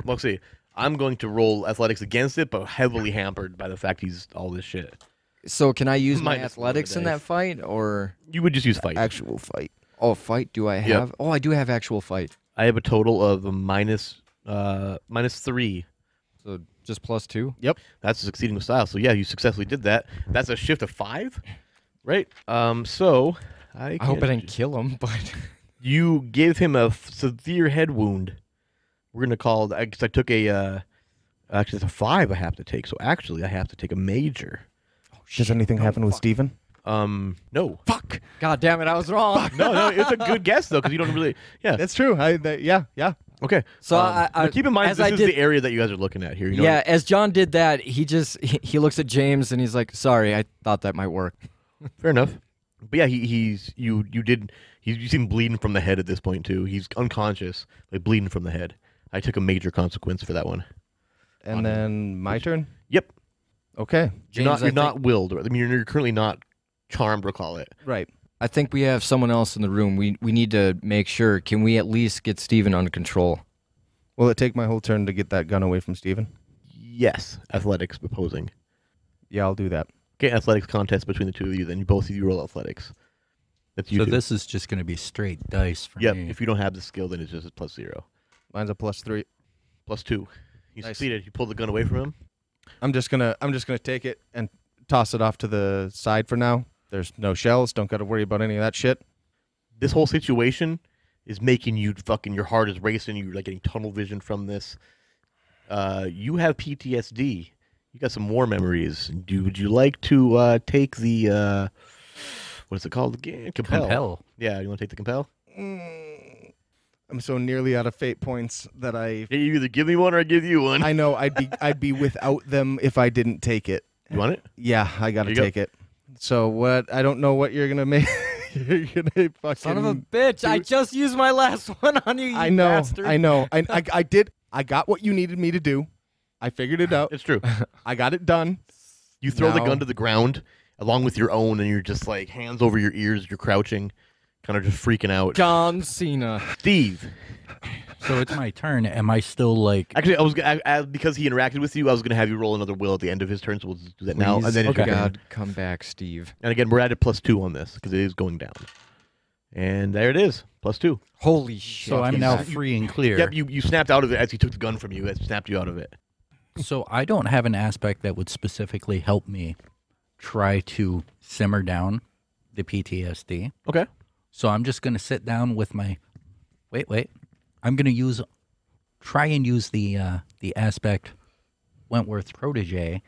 Let's see. I'm going to roll athletics against it, but heavily hampered by the fact he's all this shit. So can I use my Minus one of the athletics in dice. that fight, or You would just use fight. Actual fight. fight? Do I have? Oh, I do have actual fight. I have a total of a -3. So just +2. That's succeeding with style. So yeah, you successfully did that. That's a shift of 5, right? So I hope I didn't kill him, but You give him a severe head wound. We're gonna call it. Because I took a. Actually, it's a 5 I have to take. So actually, I have to take a major. Does anything happen with Steven? No. Fuck. God damn it, I was wrong. No, it's a good guess though, because you don't really. Yeah. That's true. Yeah. Okay. So now keep in mind as this I is did- the area that you guys are looking at here. You know Yeah, as John did that, he looks at James and he's like, "Sorry, I thought that might work." Fair enough. But yeah, you see him bleeding from the head at this point too. He's unconscious, like bleeding from the head. I took a major consequence for that one. And then my turn. Yep. Okay. James, You're not willed. I mean, you're currently not charmed. We'll call it. Right. I think we have someone else in the room. We need to make sure. Can we at least get Steven under control? Will it take my whole turn to get that gun away from Steven? Yes. Athletics opposing. Yeah, I'll do that. Okay, athletics contest between the two of you. Then both of you roll athletics. That's you. So two. this is just going to be straight dice for Yep. me. If you don't have the skill, then it's just a +0. Mine's a +3. +2. You Nice. succeeded. You pulled the gun away from him. I'm just gonna take it and toss it off to the side for now. There's no shells. Don't got to worry about any of that shit. This whole situation is making you fucking. Your heart is racing. You're like getting tunnel vision from this. You have PTSD. You got some war memories. Would you like to take the what is it called again? Compel. Yeah, you want to take the compel? I'm so nearly out of fate points that You either give me one or I give you one. I know I'd be without them if I didn't take it. You want it? Yeah, I gotta There you go. take it. So what? I don't know what you're gonna make. You're gonna fucking. Son of a bitch! I just used my last one on you. You I know. bastard. I know. I did. I got what you needed me to do. I figured it out. It's true. I got it done. You throw the Now- gun to the ground along with your own, and you're just like hands over your ears. You're crouching, kind of just freaking out. John Cena. Steve. So it's my turn. Am I still like? Actually, because he interacted with you, I was going to have you roll another will at the end of his turn, so we'll just do that now. And then it's your turn. God, come back, Steve. And again, we're at a +2 on this because it is going down. And there it is, +2. Holy shit! So I'm now free and clear. Yep, you snapped out of it as he took the gun from you. It snapped you out of it. So I don't have an aspect that would specifically help me try to simmer down the PTSD. Okay. So I'm just going to sit down with my wait. I'm going to try and use the aspect Wentworth protege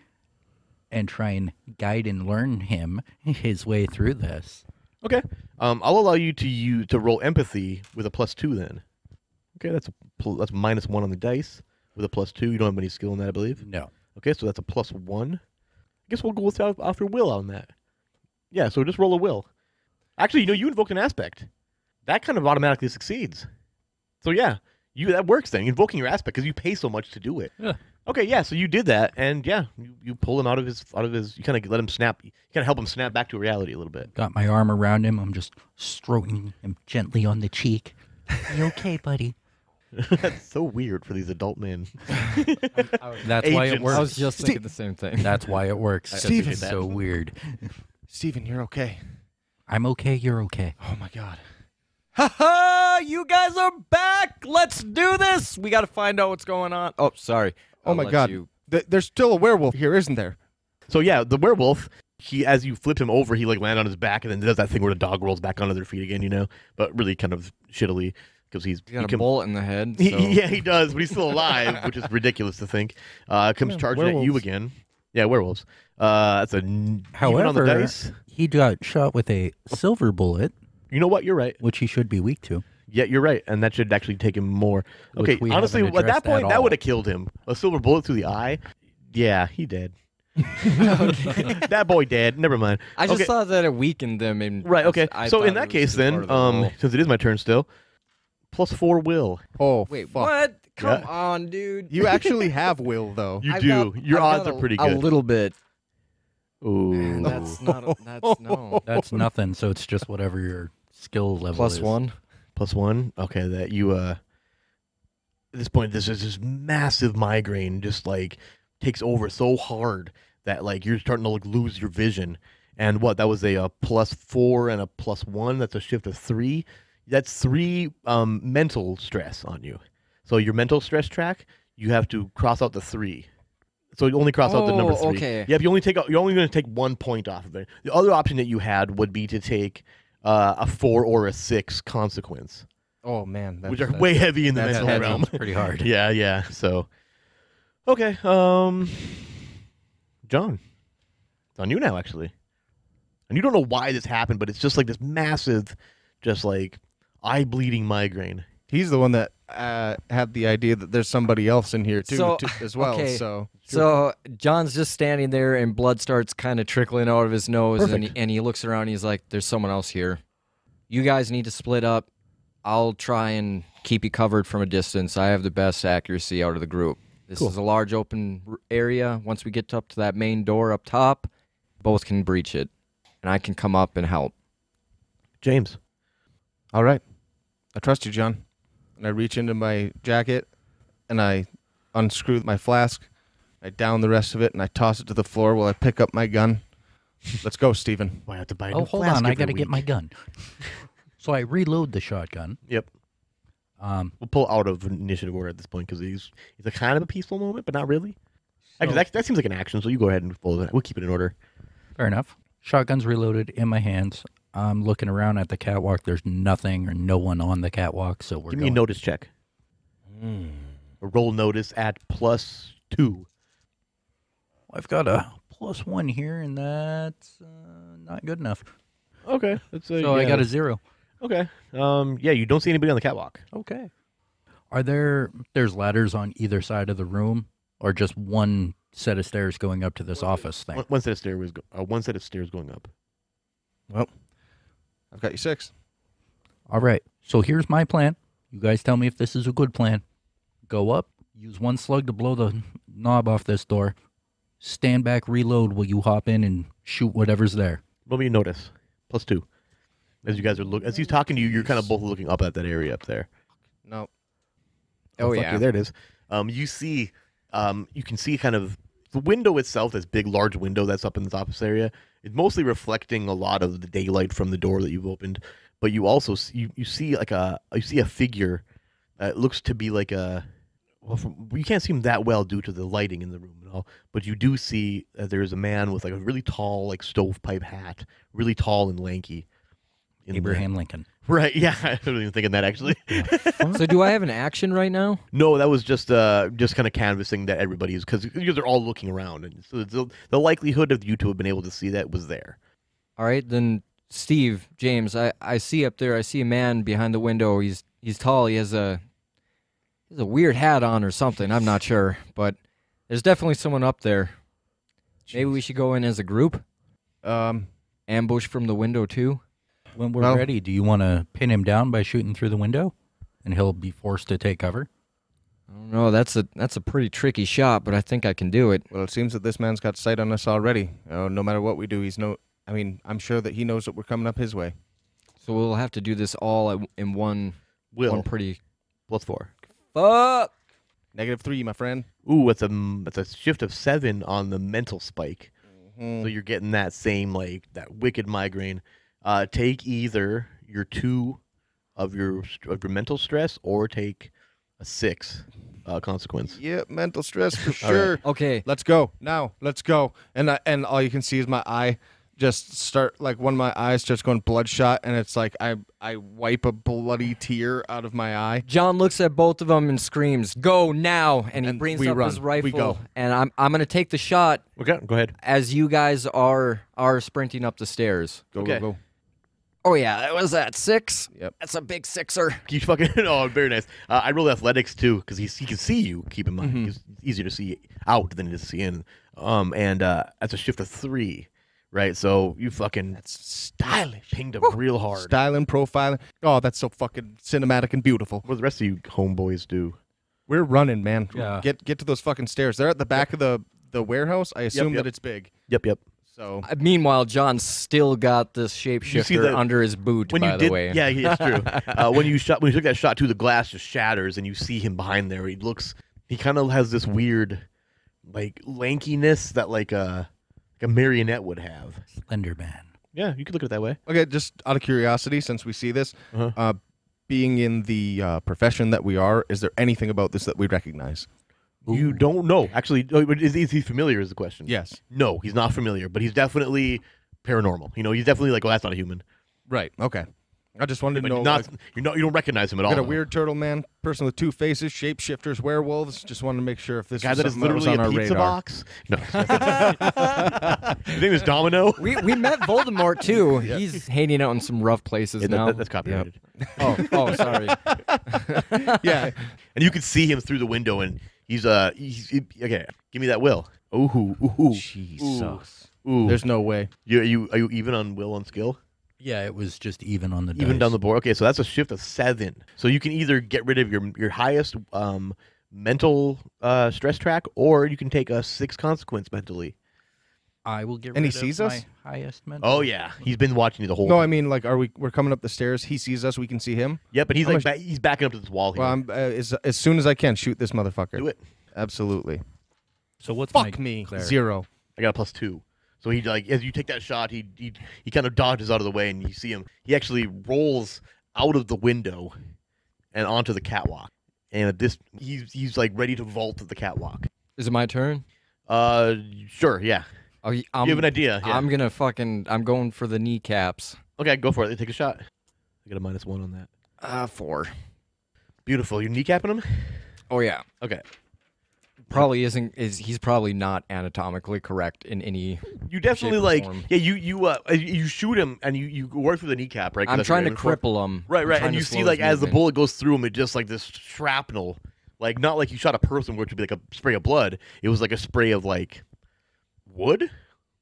and try and guide and learn him his way through this. Okay. I'll allow you to roll empathy with a +2 then. Okay, that's -1 on the dice with a +2. You don't have any skill in that, I believe. No. Okay, so that's a +1. I guess we'll go with after will on that. Yeah, so just roll a will. Actually, you invoked an aspect. That kind of automatically succeeds. So yeah, that works then. Invoking your aspect because you pay so much to do it. Yeah. Okay, yeah, so you did that, and yeah, you pull him out of his. You kind of let him snap. You kind of help him snap back to reality a little bit. Got my arm around him. I'm just stroking him gently on the cheek. You okay, buddy? That's so weird for these adult men. That's why it Agents. works. I was just thinking the same thing. That's why it works. 'cause Steven. it's so weird. Steven, you're okay. I'm okay. You're okay. Oh my God. Ha ha! You guys are back. Let's do this. We got to find out what's going on. Oh, sorry. Oh I'll my let God. you- There's still a werewolf here, isn't there? So yeah, the werewolf. As you flip him over, he like lands on his back and then does that thing where the dog rolls back onto their feet again, but really kind of shittily because He got a bullet in the head. So. Yeah, he does, but he's still alive, which is ridiculous to think. Comes Yeah, charging at you werewolves. again. Yeah, werewolves. That's even on the However, dice. he got shot with a silver bullet, You know what? You're right. which he should be weak to. Yeah, you're right, and that should actually take him more. Which Okay, we honestly, haven't at that addressed point, at that all. would have killed him. A silver bullet through the eye. Yeah, he dead. That boy dead. Never mind. I just Okay. thought that it weakened them. And Right. Okay. I So thought in it that was case, just then, part of the role. since it is my turn still, +4 will. Oh, Wait, fuck. what? Come Yeah. on, dude. You actually have will, though. You I've do. got- Your I've odds got are pretty A good. little bit. Ooh. That's not. That's no. That's nothing. So it's just whatever your skill level is. +1. +1. Okay, that you at this point this is this massive migraine just like takes over so hard that like you're starting to like lose your vision. And what that was a +4 and a +1. That's a shift of 3. That's 3 mental stress on you. So your mental stress track, you have to cross out the 3. So you only cross out the number 3. Okay. Yeah, you're only going to take 1 point off of it. The other option that you had would be to take a 4 or a 6 consequence, Oh, man. which are way heavy in the that's mental heavy. realm. Pretty hard. Yeah. So, okay. John, it's on you now, actually. And you don't know why this happened, but it's just like this massive, just like eye-bleeding migraine. He's the one that had the idea that there's somebody else in here, too, So, as well. okay. So, So John's just standing there, and blood starts kind of trickling out of his nose, Perfect. and he looks around. And he's like, "There's someone else here. You guys need to split up. I'll try and keep you covered from a distance. I have the best accuracy out of the group. This Cool. is a large open area. Once we get up to that main door up top, both can breach it, and I can come up and help." James. all right. I trust you, John. And I reach into my jacket, and I unscrew my flask. I down the rest of it, and I toss it to the floor while I pick up my gun. Let's go, Steven. Why I have to buy a Oh, new hold flask on. I every got to get week. my gun. So I reload the shotgun. Yep. We'll pull out of initiative order at this point because he's a kind of a peaceful moment, but not really. Actually, that seems like an action, so you go ahead and follow that. We'll keep it in order. Fair enough. Shotgun's reloaded in my hands. I'm looking around at the catwalk. There's nothing or no one on the catwalk, so we're Give me a going. notice check. A roll notice at +2. I've got a +1 here, and that's not good enough. Okay. That's So I got a 0. Okay. Yeah, you don't see anybody on the catwalk. Okay. There's ladders on either side of the room, or just one set of stairs going up to this office thing? One set of stairs. One set of stairs going up. Well, I've got you 6. All right. So here's my plan. You guys tell me if this is a good plan. Go up, use one slug to blow the knob off this door. Stand back, reload while you hop in and shoot whatever's there. Roll me a notice. +2. As you guys are as he's talking to you, you're kind of both looking up at that area up there. No. Oh, fuck yeah. you, there it is. You see, you can see kind of the window itself, this big, large window that's up in this office area. It's mostly reflecting a lot of the daylight from the door that you've opened, but you also you see like you see a figure that looks to be like a you can't see him that well due to the lighting in the room and all, but you do see there is a man with like a really tall like stovepipe hat, really tall and lanky. Abraham Lincoln. Right, yeah, I wasn't even thinking that actually. So do I have an action right now? No, that was just kind of canvassing that everybody is because they're all looking around, and so the likelihood of you to have been able to see that was there. All right, then Steve, James, I see up there. I see a man behind the window. He's tall. He has a weird hat on or something. I'm not sure, but there's definitely someone up there. Maybe we should go in as a group. Ambush from the window too. When we're ready, do you want to pin him down by shooting through the window, and he'll be forced to take cover? I don't know. That's a pretty tricky shot, but I think I can do it. Well, it seems that this man's got sight on us already. No matter what we do, I'm sure that he knows that we're coming up his way. So we'll have to do this all in one. One pretty. Plus 4. Fuck. -3, my friend. Ooh, it's a shift of 7 on the mental spike. Mm-hmm. So you're getting that same like that wicked migraine. Take either your 2 of your mental stress or take a 6 consequence. Yep, mental stress for sure. Right. Okay. Let's go now. Let's go. And all you can see is my eye just start like one of my eyes starts going bloodshot, and it's like I wipe a bloody tear out of my eye. John looks at both of them and screams, "Go now!" And he And brings we up run. his rifle. We go. And I'm gonna take the shot Okay, go ahead. as you guys are sprinting up the stairs. Go Okay. go go. Oh yeah, that was that 6. Yep. That's a big 6er. Keep fucking. Oh, very nice. I rolled athletics too because he can see you. Keep in mind, it's easier to see out than it is to see in. And that's a shift of 3, right? So you fucking That's stylish. pinged him real hard. Styling, profiling. Oh, that's so fucking cinematic and beautiful. What do the rest of you homeboys do? We're running, man. Yeah. Get to those fucking stairs. They're at the back of the warehouse. I assume yep. that it's big. Yep. So Meanwhile, John's still got this shapeshifter that- under his boot. When by you the did, way, yeah, it's true. When you took that shot too, the glass just shatters, and you see him behind there. He kind of has this weird, like lankiness that like a marionette would have. Slender Man. Yeah, you could look at it that way. okay, just out of curiosity, since we see this, Uh-huh. being in the profession that we are, is there anything about this that we recognize? You don't know. Actually, is he familiar is the question. Yes. No, he's not familiar, but he's definitely paranormal. He's definitely like, oh, that's not a human. Right. Okay. I just wanted to But know. not, like, you don't recognize him at all. got a weird turtle man, person with 2 faces, shapeshifters, werewolves. Just wanted to make sure if this guy was that is something literally was on a our pizza radar. box. No. His name is Domino. we met Voldemort too. He's hanging out in some rough places Yeah, now. that's copyrighted. Oh, sorry. Yeah. And you could see him through the window, and he's okay. Give me that will. Ooh. Jesus. Ooh. There's no way. Are you even on will and skill? Yeah, it was just even on the Even dice. down the board. Okay, so that's a shift of 7. So you can either get rid of your highest mental stress track, or you can take a 6 consequence mentally. I will get rid And he of sees my us? highest mental. Oh yeah, he's been watching you the whole. No, time. I mean, like, we're coming up the stairs. He sees us. We can see him. Yep, but he's How like much- he's backing up to this wall here. Well, I'm, as soon as I can, shoot this motherfucker. Do it. Absolutely. So what's Fuck my me. cleric? 0. I got a +2. So he like as you take that shot, he kind of dodges out of the way, and you see him. He actually rolls out of the window and onto the catwalk. And at this, he's like ready to vault to the catwalk. Is it my turn? Sure, yeah. Oh, You have an idea? Yeah. I'm going for the kneecaps. Okay, go for it. Take a shot. I got a -1 on that. 4. Beautiful. You kneecapping him? Oh yeah. Okay. Probably he's probably not anatomically correct in any. You definitely Shape or like form. yeah. You shoot him and you work through the kneecap, right? 'Cause I'm that's what trying to you're aiming for. cripple him. Right, I'm right. trying And to you slow see his like as the movement. bullet goes through him, it just like this shrapnel, like not like you shot a person, which would be like a spray of blood. It was like a spray of like wood.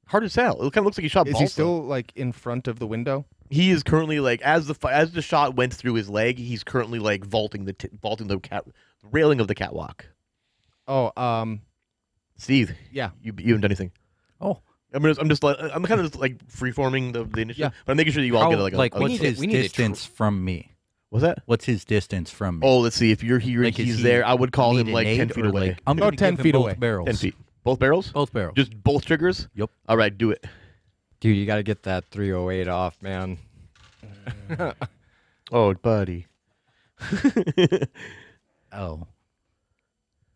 Hard to tell. It kind of looks like he shot. Is balsa. he still, like, in front of the window? He is currently like as the shot went through his leg, he's currently like vaulting the railing of the catwalk. Oh, Steve, yeah. you haven't done anything. Oh, I'm kind of just like freeforming the initiative, Yeah. but I'm making sure you all how, get like a like a- what's his we need to distance from me? what's that? What's his distance from me? Oh, let's see. If you're here and Like, is he's he there, I would call him Need like an 10 aid feet or, away. like, I'm About gonna 10 give him feet both away. barrels. 10 feet. Both barrels? Both barrels. Just both triggers? Yep. All right, do it. Dude, you got to get that 308 off, man. Oh, buddy. Oh.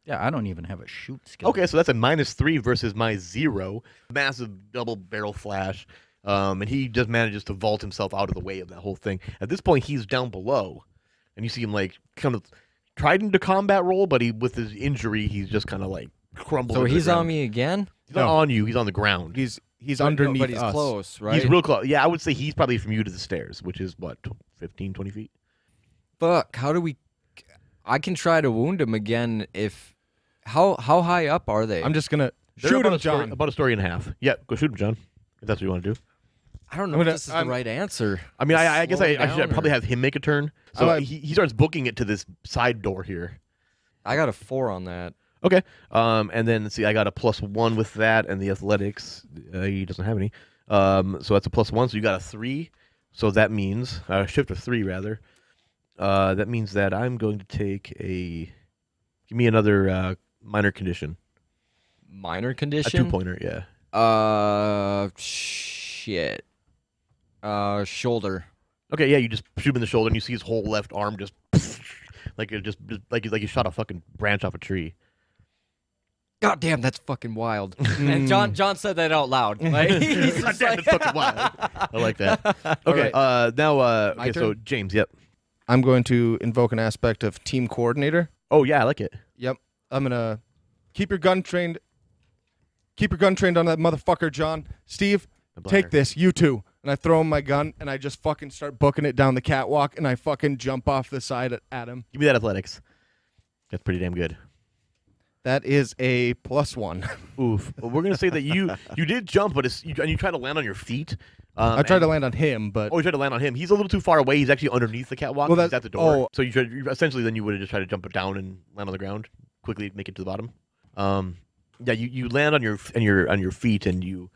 Yeah, I don't even have a shoot skill. Okay, so that's a -3 versus my 0. Massive double barrel flash. And he just manages to vault himself out of the way of that whole thing. At this point, he's down below. And you see him, like, kind of tried into combat roll, but with his injury, he's just kind of, like, crumbled. So into the he's on ground. me again? He's not on you. He's on the ground. He's underneath but he's us. close, right? He's real close. Yeah, I would say he's probably from you to the stairs, which is, what, 15, 20 feet? Fuck, how do we... I can try to wound him again if... How high up are they? I'm just gonna They're shoot about him, a story- John. About a story and a half. Yeah, go shoot him, John, if that's what you want to do. I don't know I'm if gonna- this is the I'm- right answer. I mean, I guess Slow I down should probably or- have him make a turn. So like- he starts booking it to this side door here. I got a 4 on that. Okay. And then, let's see, I got a +1 with that, and the athletics, he doesn't have any. So that's a +1, so you got a 3. So that means, a shift of 3, rather. That means that I'm going to take a, give me another minor condition. Minor A condition? 2-pointer, yeah. Shit. Shoulder. Okay, yeah, you just shoot him in the shoulder, and you see his whole left arm just, like you shot a fucking branch off a tree. God damn, that's fucking wild. And John said that out loud. Like, he's God just damn, like, that's fucking wild. I like that. Okay, now, okay, so turn? James, yep. I'm going to invoke an aspect of team coordinator. Oh, yeah, I like it. Yep. I'm gonna keep your gun trained. Keep your gun trained on that motherfucker, John. Steve, take this. You too. And I throw him my gun, and I just fucking start booking it down the catwalk, and I fucking jump off the side at him. Give me that athletics. That's pretty damn good. That is a +1. Oof. Well, we're gonna say that you did jump, but you try to land on your feet. I tried to land on him, but Oh, you tried to land on him. He's a little too far away. He's actually underneath the catwalk. Well, He's at the door. oh. So essentially then you would have just tried to jump it down and land on the ground, quickly make it to the bottom. Yeah, you land on your feet, and you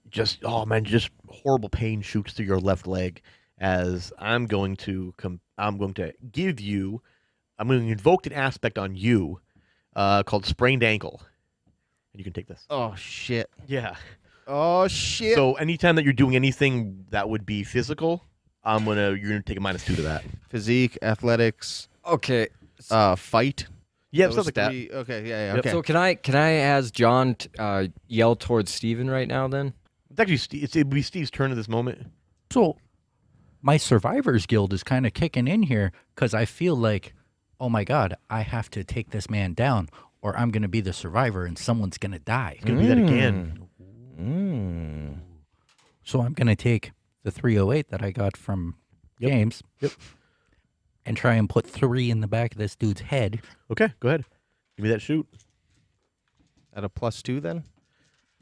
just just horrible pain shoots through your left leg as I'm going to invoke an aspect on you called sprained ankle. And you can take this. oh shit. Yeah. Oh shit. So anytime that you're doing anything that would be physical, you're gonna take a -2 to that. Physique, athletics, okay. fight. Yeah, Those stuff like that. three- Okay, yeah, Yep. okay. So can I ask John yell towards Steven right now then? It's actually it would be Steve's turn at this moment. So my Survivors Guild is kind of kicking in here because I feel like, oh my God, I have to take this man down or I'm going to be the survivor and someone's going to die. It's gonna be that again. So I'm going to take the 308 that I got from James Yep. and try and put 3 in the back of this dude's head. Okay, go ahead. Give me that shoot. At a +2 then?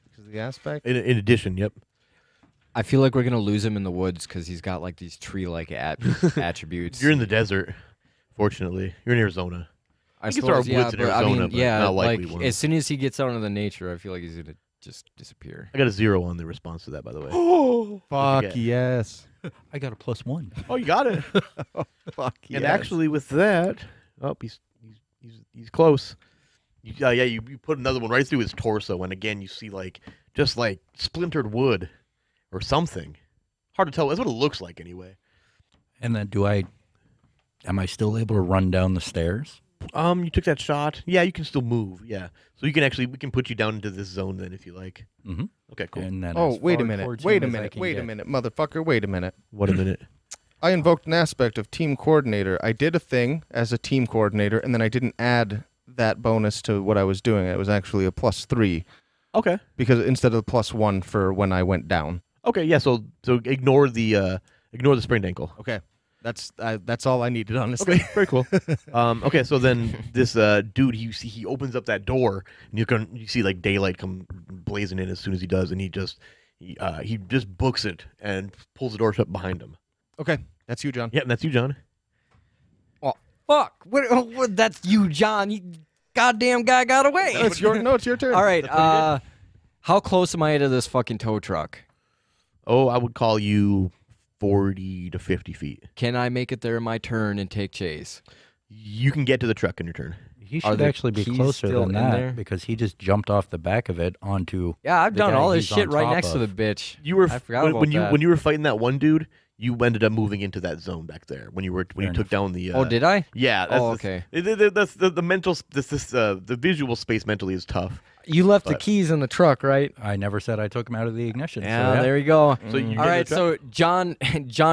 Because of the aspect? In addition, yep. I feel like we're gonna lose him in the woods because he's got like these tree-like attributes. You're in the desert. Fortunately, you're in Arizona. I You can throw suppose, yeah, woods in but I Arizona, mean, but yeah, not likely like one. as soon as he gets out into the nature, I feel like he's gonna just disappear. I got a 0 on the response to that, by the way. Fuck forget. yes. I got a +1. Oh, you got it. Fuck yes. And actually, with that, he's close. You put another one right through his torso, and again you see just splintered wood or something. Hard to tell. That's what it looks like anyway. And then am I still able to run down the stairs? You took that shot. Yeah, you can still move. Yeah, so we can put you down into this zone then if you like. Mm-hmm. Okay, cool. And then Oh, as wait a far minute. towards Wait a him as I minute. can Wait a get. minute, motherfucker. Wait a minute. What a minute. I invoked an aspect of team coordinator. I did a thing as a team coordinator, and then I didn't add that bonus to what I was doing. It was actually a +3 Okay. because instead of +1 for when I went down. Okay. Yeah. So ignore the sprained ankle. Okay. That's all I needed, honestly. Okay, very cool. Okay, so then this dude, he opens up that door, and you see daylight come blazing in as soon as he does, and he just books it and pulls the door shut behind him. Okay. That's you, John. Yeah, and that's you, John. Oh fuck! What? That's you, John. You goddamn guy got away. It's your turn. All right. How close am I to this fucking tow truck? Oh, I would call you 40 to 50 feet. Can I make it there in my turn and take chase? You can get to the truck in your turn. He Are should the actually be keys closer still than in that there? because he just jumped off the back of it onto. Yeah, I've The done guy all this he's shit on right top next to of. the bitch. You were I forgot when, about when you that. when you were fighting that one dude. you ended up moving into that zone back there when you took down the. Oh, did I? Yeah. Oh, okay. The mental the visual space mentally is tough. You left the But- keys in the truck, right? I never said I took them out of the ignition. Yeah, so there you go. So you All right, so John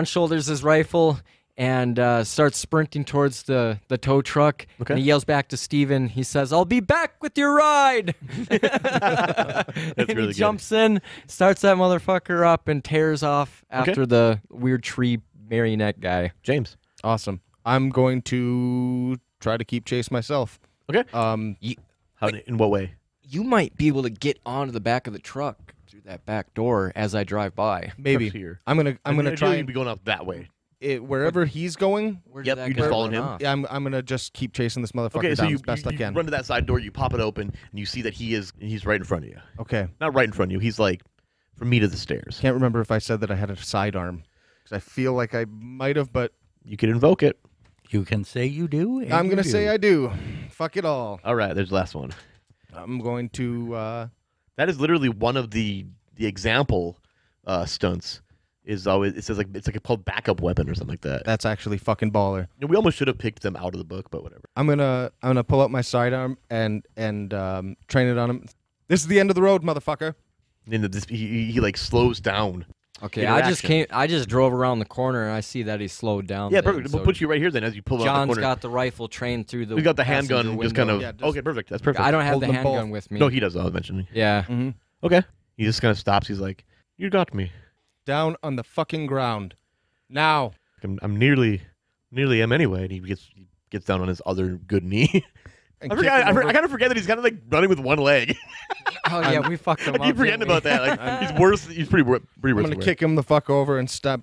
shoulders his rifle and starts sprinting towards the tow truck. Okay. And he yells back to Steven. He says, "I'll be back with your ride." That's and really he good. jumps in, starts that motherfucker up, and tears off after the weird tree marionette guy. James. Awesome. I'm going to try to keep chase myself. Okay. How, In what way? you might be able to get onto the back of the truck through that back door as I drive by. Maybe. Truck's here. I'm gonna Ideally, try you'd be going up that way. wherever he's going. Where Yep, did that you just guy following run him? off? Yeah, I'm gonna just keep chasing this motherfucker Okay, so down you, as best I you can. run to that side door, you pop it open, and you see that he's right in front of you. Okay. Not right in front of you. He's like from me to the stairs. Can't remember if I said that I had a sidearm because I feel like I might have, but You can invoke it. You can say you do. and I'm you gonna do. say I do. Fuck it all. All right, there's the last one. I'm going to. That is literally one of the example stunts. Is always it's like called backup weapon or something like that. That's actually fucking baller. And we almost should have picked them out of the book, but whatever. I'm gonna pull out my sidearm and train it on him. This is the end of the road, motherfucker. And this, he like slows down. Okay, Interaction. I just drove around the corner and I see that he slowed down. Yeah, then, perfect. so We'll put you right here then as you pull out the John's corner. got the rifle trained through the. We got the passenger handgun, just kind window. of. Yeah, just- Okay, perfect. That's perfect. I don't have Hold the them both. handgun with me. No, he does. I was mentioning. Yeah. Mm-hmm. Okay. He just kind of stops. He's like, "You got me. Down on the fucking ground. Now. I'm nearly am anyway." And he gets down on his other good knee. And I kick him over. kind of forget that he's kind of like running with one leg. Oh yeah, we fucked him I up. keep forgetting didn't we? about that. Like, he's worse. He's pretty worse. I'm gonna kick him the fuck over and step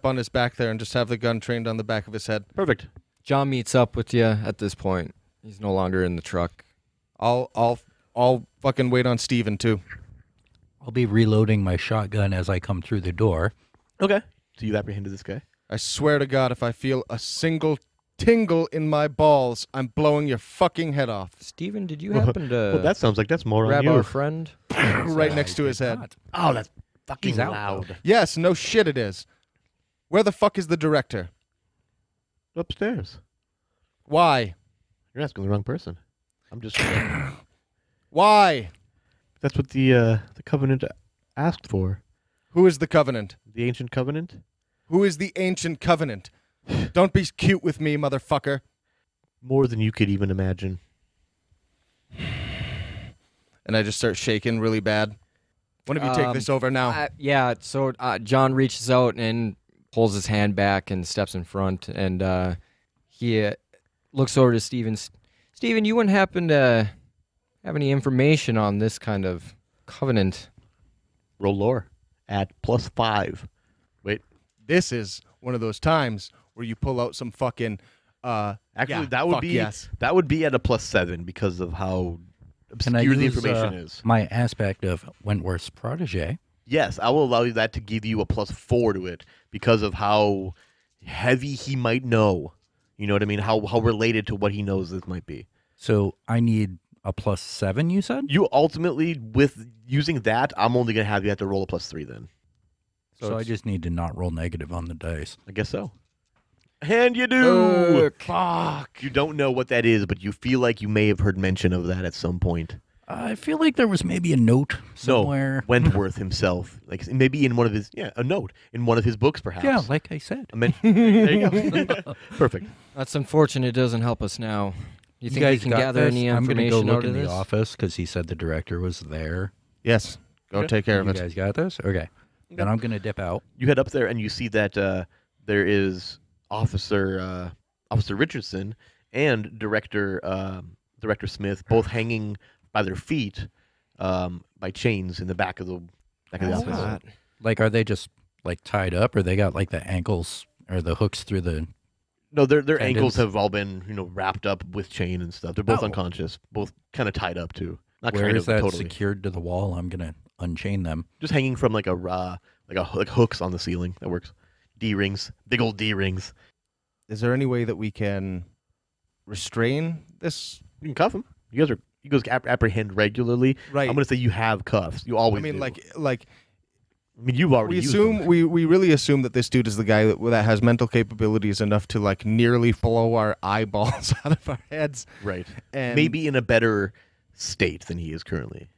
on his back there and just have the gun trained on the back of his head. Perfect. John meets up with you at this point. He's no longer in the truck. I'll fucking wait on Steven too. I'll be reloading my shotgun as I come through the door. Okay. So you apprehended this guy? I swear to God, if I feel a single tingle in my balls, I'm blowing your fucking head off. Steven, did you happen to Well, that sounds like that's more on grab you. our friend? Right next to his head. Not. Oh, that's fucking He's out, loud. Yes, no shit it is. Where the fuck is the director? Upstairs. Why? You're asking the wrong person. I'm just. Why? That's what the covenant asked for. Who is the covenant? The ancient covenant. Who is the ancient covenant? Don't be cute with me, motherfucker. More than you could even imagine. And I just start shaking really bad. One of you take this over now. Yeah, so John reaches out and pulls his hand back and steps in front, and he looks over to Steven. Steven, you wouldn't happen to have any information on this kind of covenant? Roll lore at +5. Wait, This is one of those times where you pull out some fucking actually, yeah, that would fuck be yes. that would be at a +7 because of how Can I obscure the use information is. my aspect of Wentworth's protege? Yes, I will allow you that to give you a +4 to it because of how heavy he might know. You know what I mean? How related to what he knows this might be. So I need a +7, you said? You ultimately, with using that, I'm only going to have you have to roll a +3 then. So I just need to not roll negative on the dice. I guess so. And you do! fuck. You don't know what that is, but you feel like you may have heard mention of that at some point. I feel like there was maybe a note somewhere. No, Wentworth himself. Like maybe in one of his, a note. In one of his books, perhaps. Yeah, like I said. There you go. Perfect. That's unfortunate. It doesn't help us now. You think we can got gather this? any I'm gonna information go look out in of the this? office because he said the director was there. Yes. Go Okay. take care of You it. guys got this? Okay. Then I'm going to dip out. You head up there and you see that there is Officer Richardson and Director Smith both hanging by their feet by chains in the back of the office. Like, are they just like tied up, or they got like the ankles or the hooks through the? No, their Tendons. ankles have all been wrapped up with chain and stuff. They're both Oh. unconscious, both kind of tied up too. Not Where kind is of, that totally. secured to the wall? I'm gonna unchain them. Just hanging from like hooks on the ceiling. That works. D rings, big old D rings. Is there any way that we can restrain this? You can cuff him. You guys apprehend regularly. Right. I'm gonna say you have cuffs. You always. I mean, do. like I mean, you've already We used assume them. we really assume that this dude is the guy that has mental capabilities enough to like nearly blow our eyeballs out of our heads. Right. And Maybe in a better state than he is currently.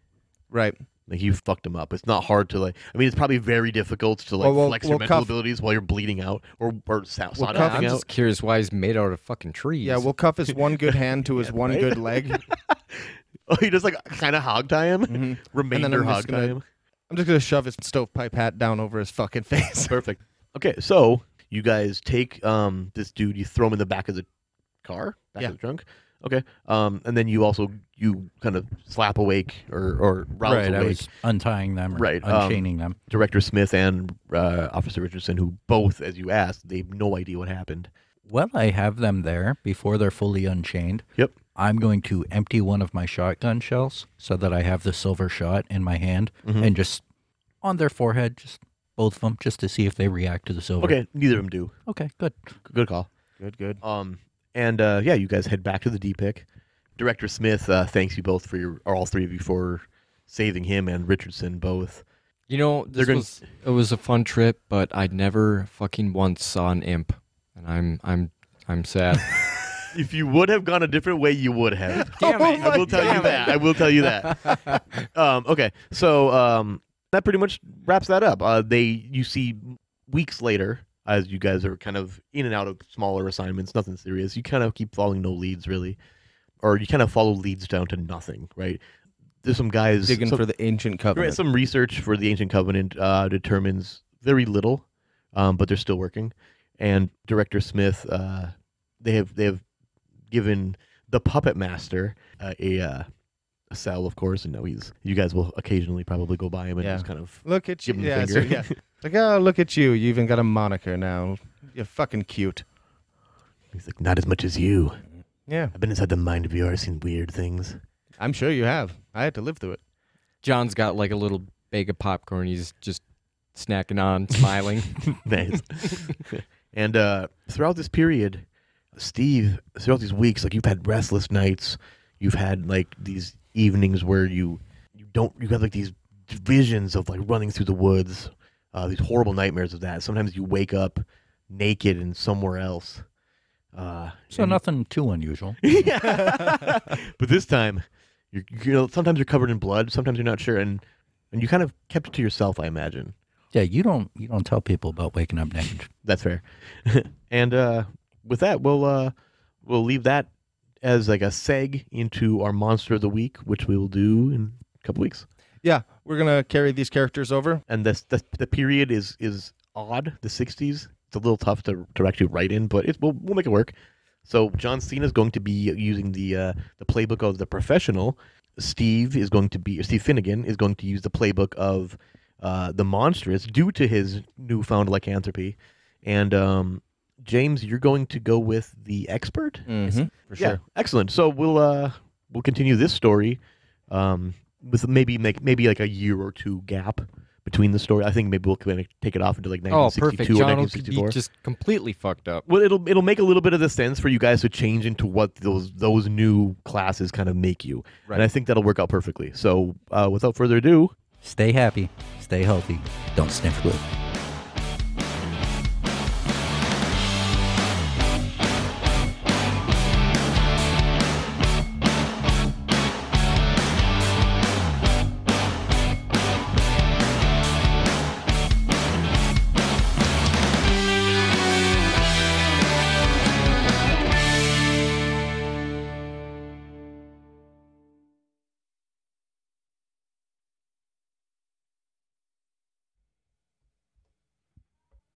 right. Like you fucked him up. It's not hard to like. I mean, it's probably very difficult to like Well, flex your well, mental cuff- abilities while you're bleeding out or cuff- I'm out. just curious why he's made out of fucking trees. Yeah, we'll cuff his one good hand to his one right? good leg. Oh, you just like kind of hog tie him, And then remainder I'm hog just tie gonna him. I'm just gonna shove his stovepipe hat down over his fucking face. Perfect. Okay, so you guys take this dude, you throw him in the back of the car, back Yeah. of the trunk. Okay, and then you kind of slap awake or rouse Right, I awake was untying them, or Right, unchaining them. Director Smith and Officer Richardson, who both, as you asked, they have no idea what happened. While I have them there before they're fully unchained, Yep. I'm going to empty one of my shotgun shells so that I have the silver shot in my hand and just on their forehead, just both of them, just to see if they react to the silver. Okay, neither of them do. Okay, good. Good call. Good. And yeah, you guys head back to the D-Pick. Director Smith thanks you both or all three of you for saving him and Richardson both. You know, it was a fun trip, but I never fucking once saw an imp, and I'm sad. If you would have gone a different way, you would have. Damn it. I will tell you that. I will tell you that. Okay, so that pretty much wraps that up. You see weeks later, as you guys are kind of in and out of smaller assignments, nothing serious. You kind of keep following no leads, really, or you kind of follow leads down to nothing, right? There's some guys Digging for the ancient covenant. Right, some research for the Ancient Covenant determines very little, but they're still working. And Director Smith, they have given the Puppet Master a cell, of course, and now you guys will occasionally probably go by him and Yeah. just kind of Look at you. give him the Yeah, so, finger. yeah. Like, oh, look at you. You even got a moniker now. You're fucking cute. He's like, not as much as you. Yeah, I've been inside the mind of yours, seen weird things. I'm sure you have. I had to live through it. John's got like a little bag of popcorn. He's just snacking on, smiling. Nice. And throughout this period, Steve, throughout these weeks, like you've had restless nights, you've had like these evenings where you have like these visions of like running through the woods, these horrible nightmares of that. Sometimes you wake up naked and somewhere else. So nothing too unusual. But this time, sometimes you're covered in blood, sometimes you're not sure, and you kind of kept it to yourself, I imagine. Yeah, you don't tell people about waking up naked. That's fair. And with that, we'll leave that as like a seg into our monster of the week, which we will do in a couple weeks. Yeah, we're gonna carry these characters over. And the period is odd. The 60s. It's a little tough to actually write in, but we'll make it work. So John Cena is going to be using the playbook of The Professional. Steve Finnegan is going to use the playbook of The Monstrous due to his newfound lycanthropy. And James, you're going to go with The Expert? Mm-hmm. For Yeah, sure. excellent. So we'll continue this story with maybe like a year or two gap between the story. I think maybe we'll kind of take it off into like Oh, 1962 perfect. or John will 1964. be just completely fucked up. Well, it'll make a little bit of the sense for you guys to change into what those new classes kind of make you, Right. and I think that'll work out perfectly. So, without further ado, Stay happy, stay healthy, don't sniff glue.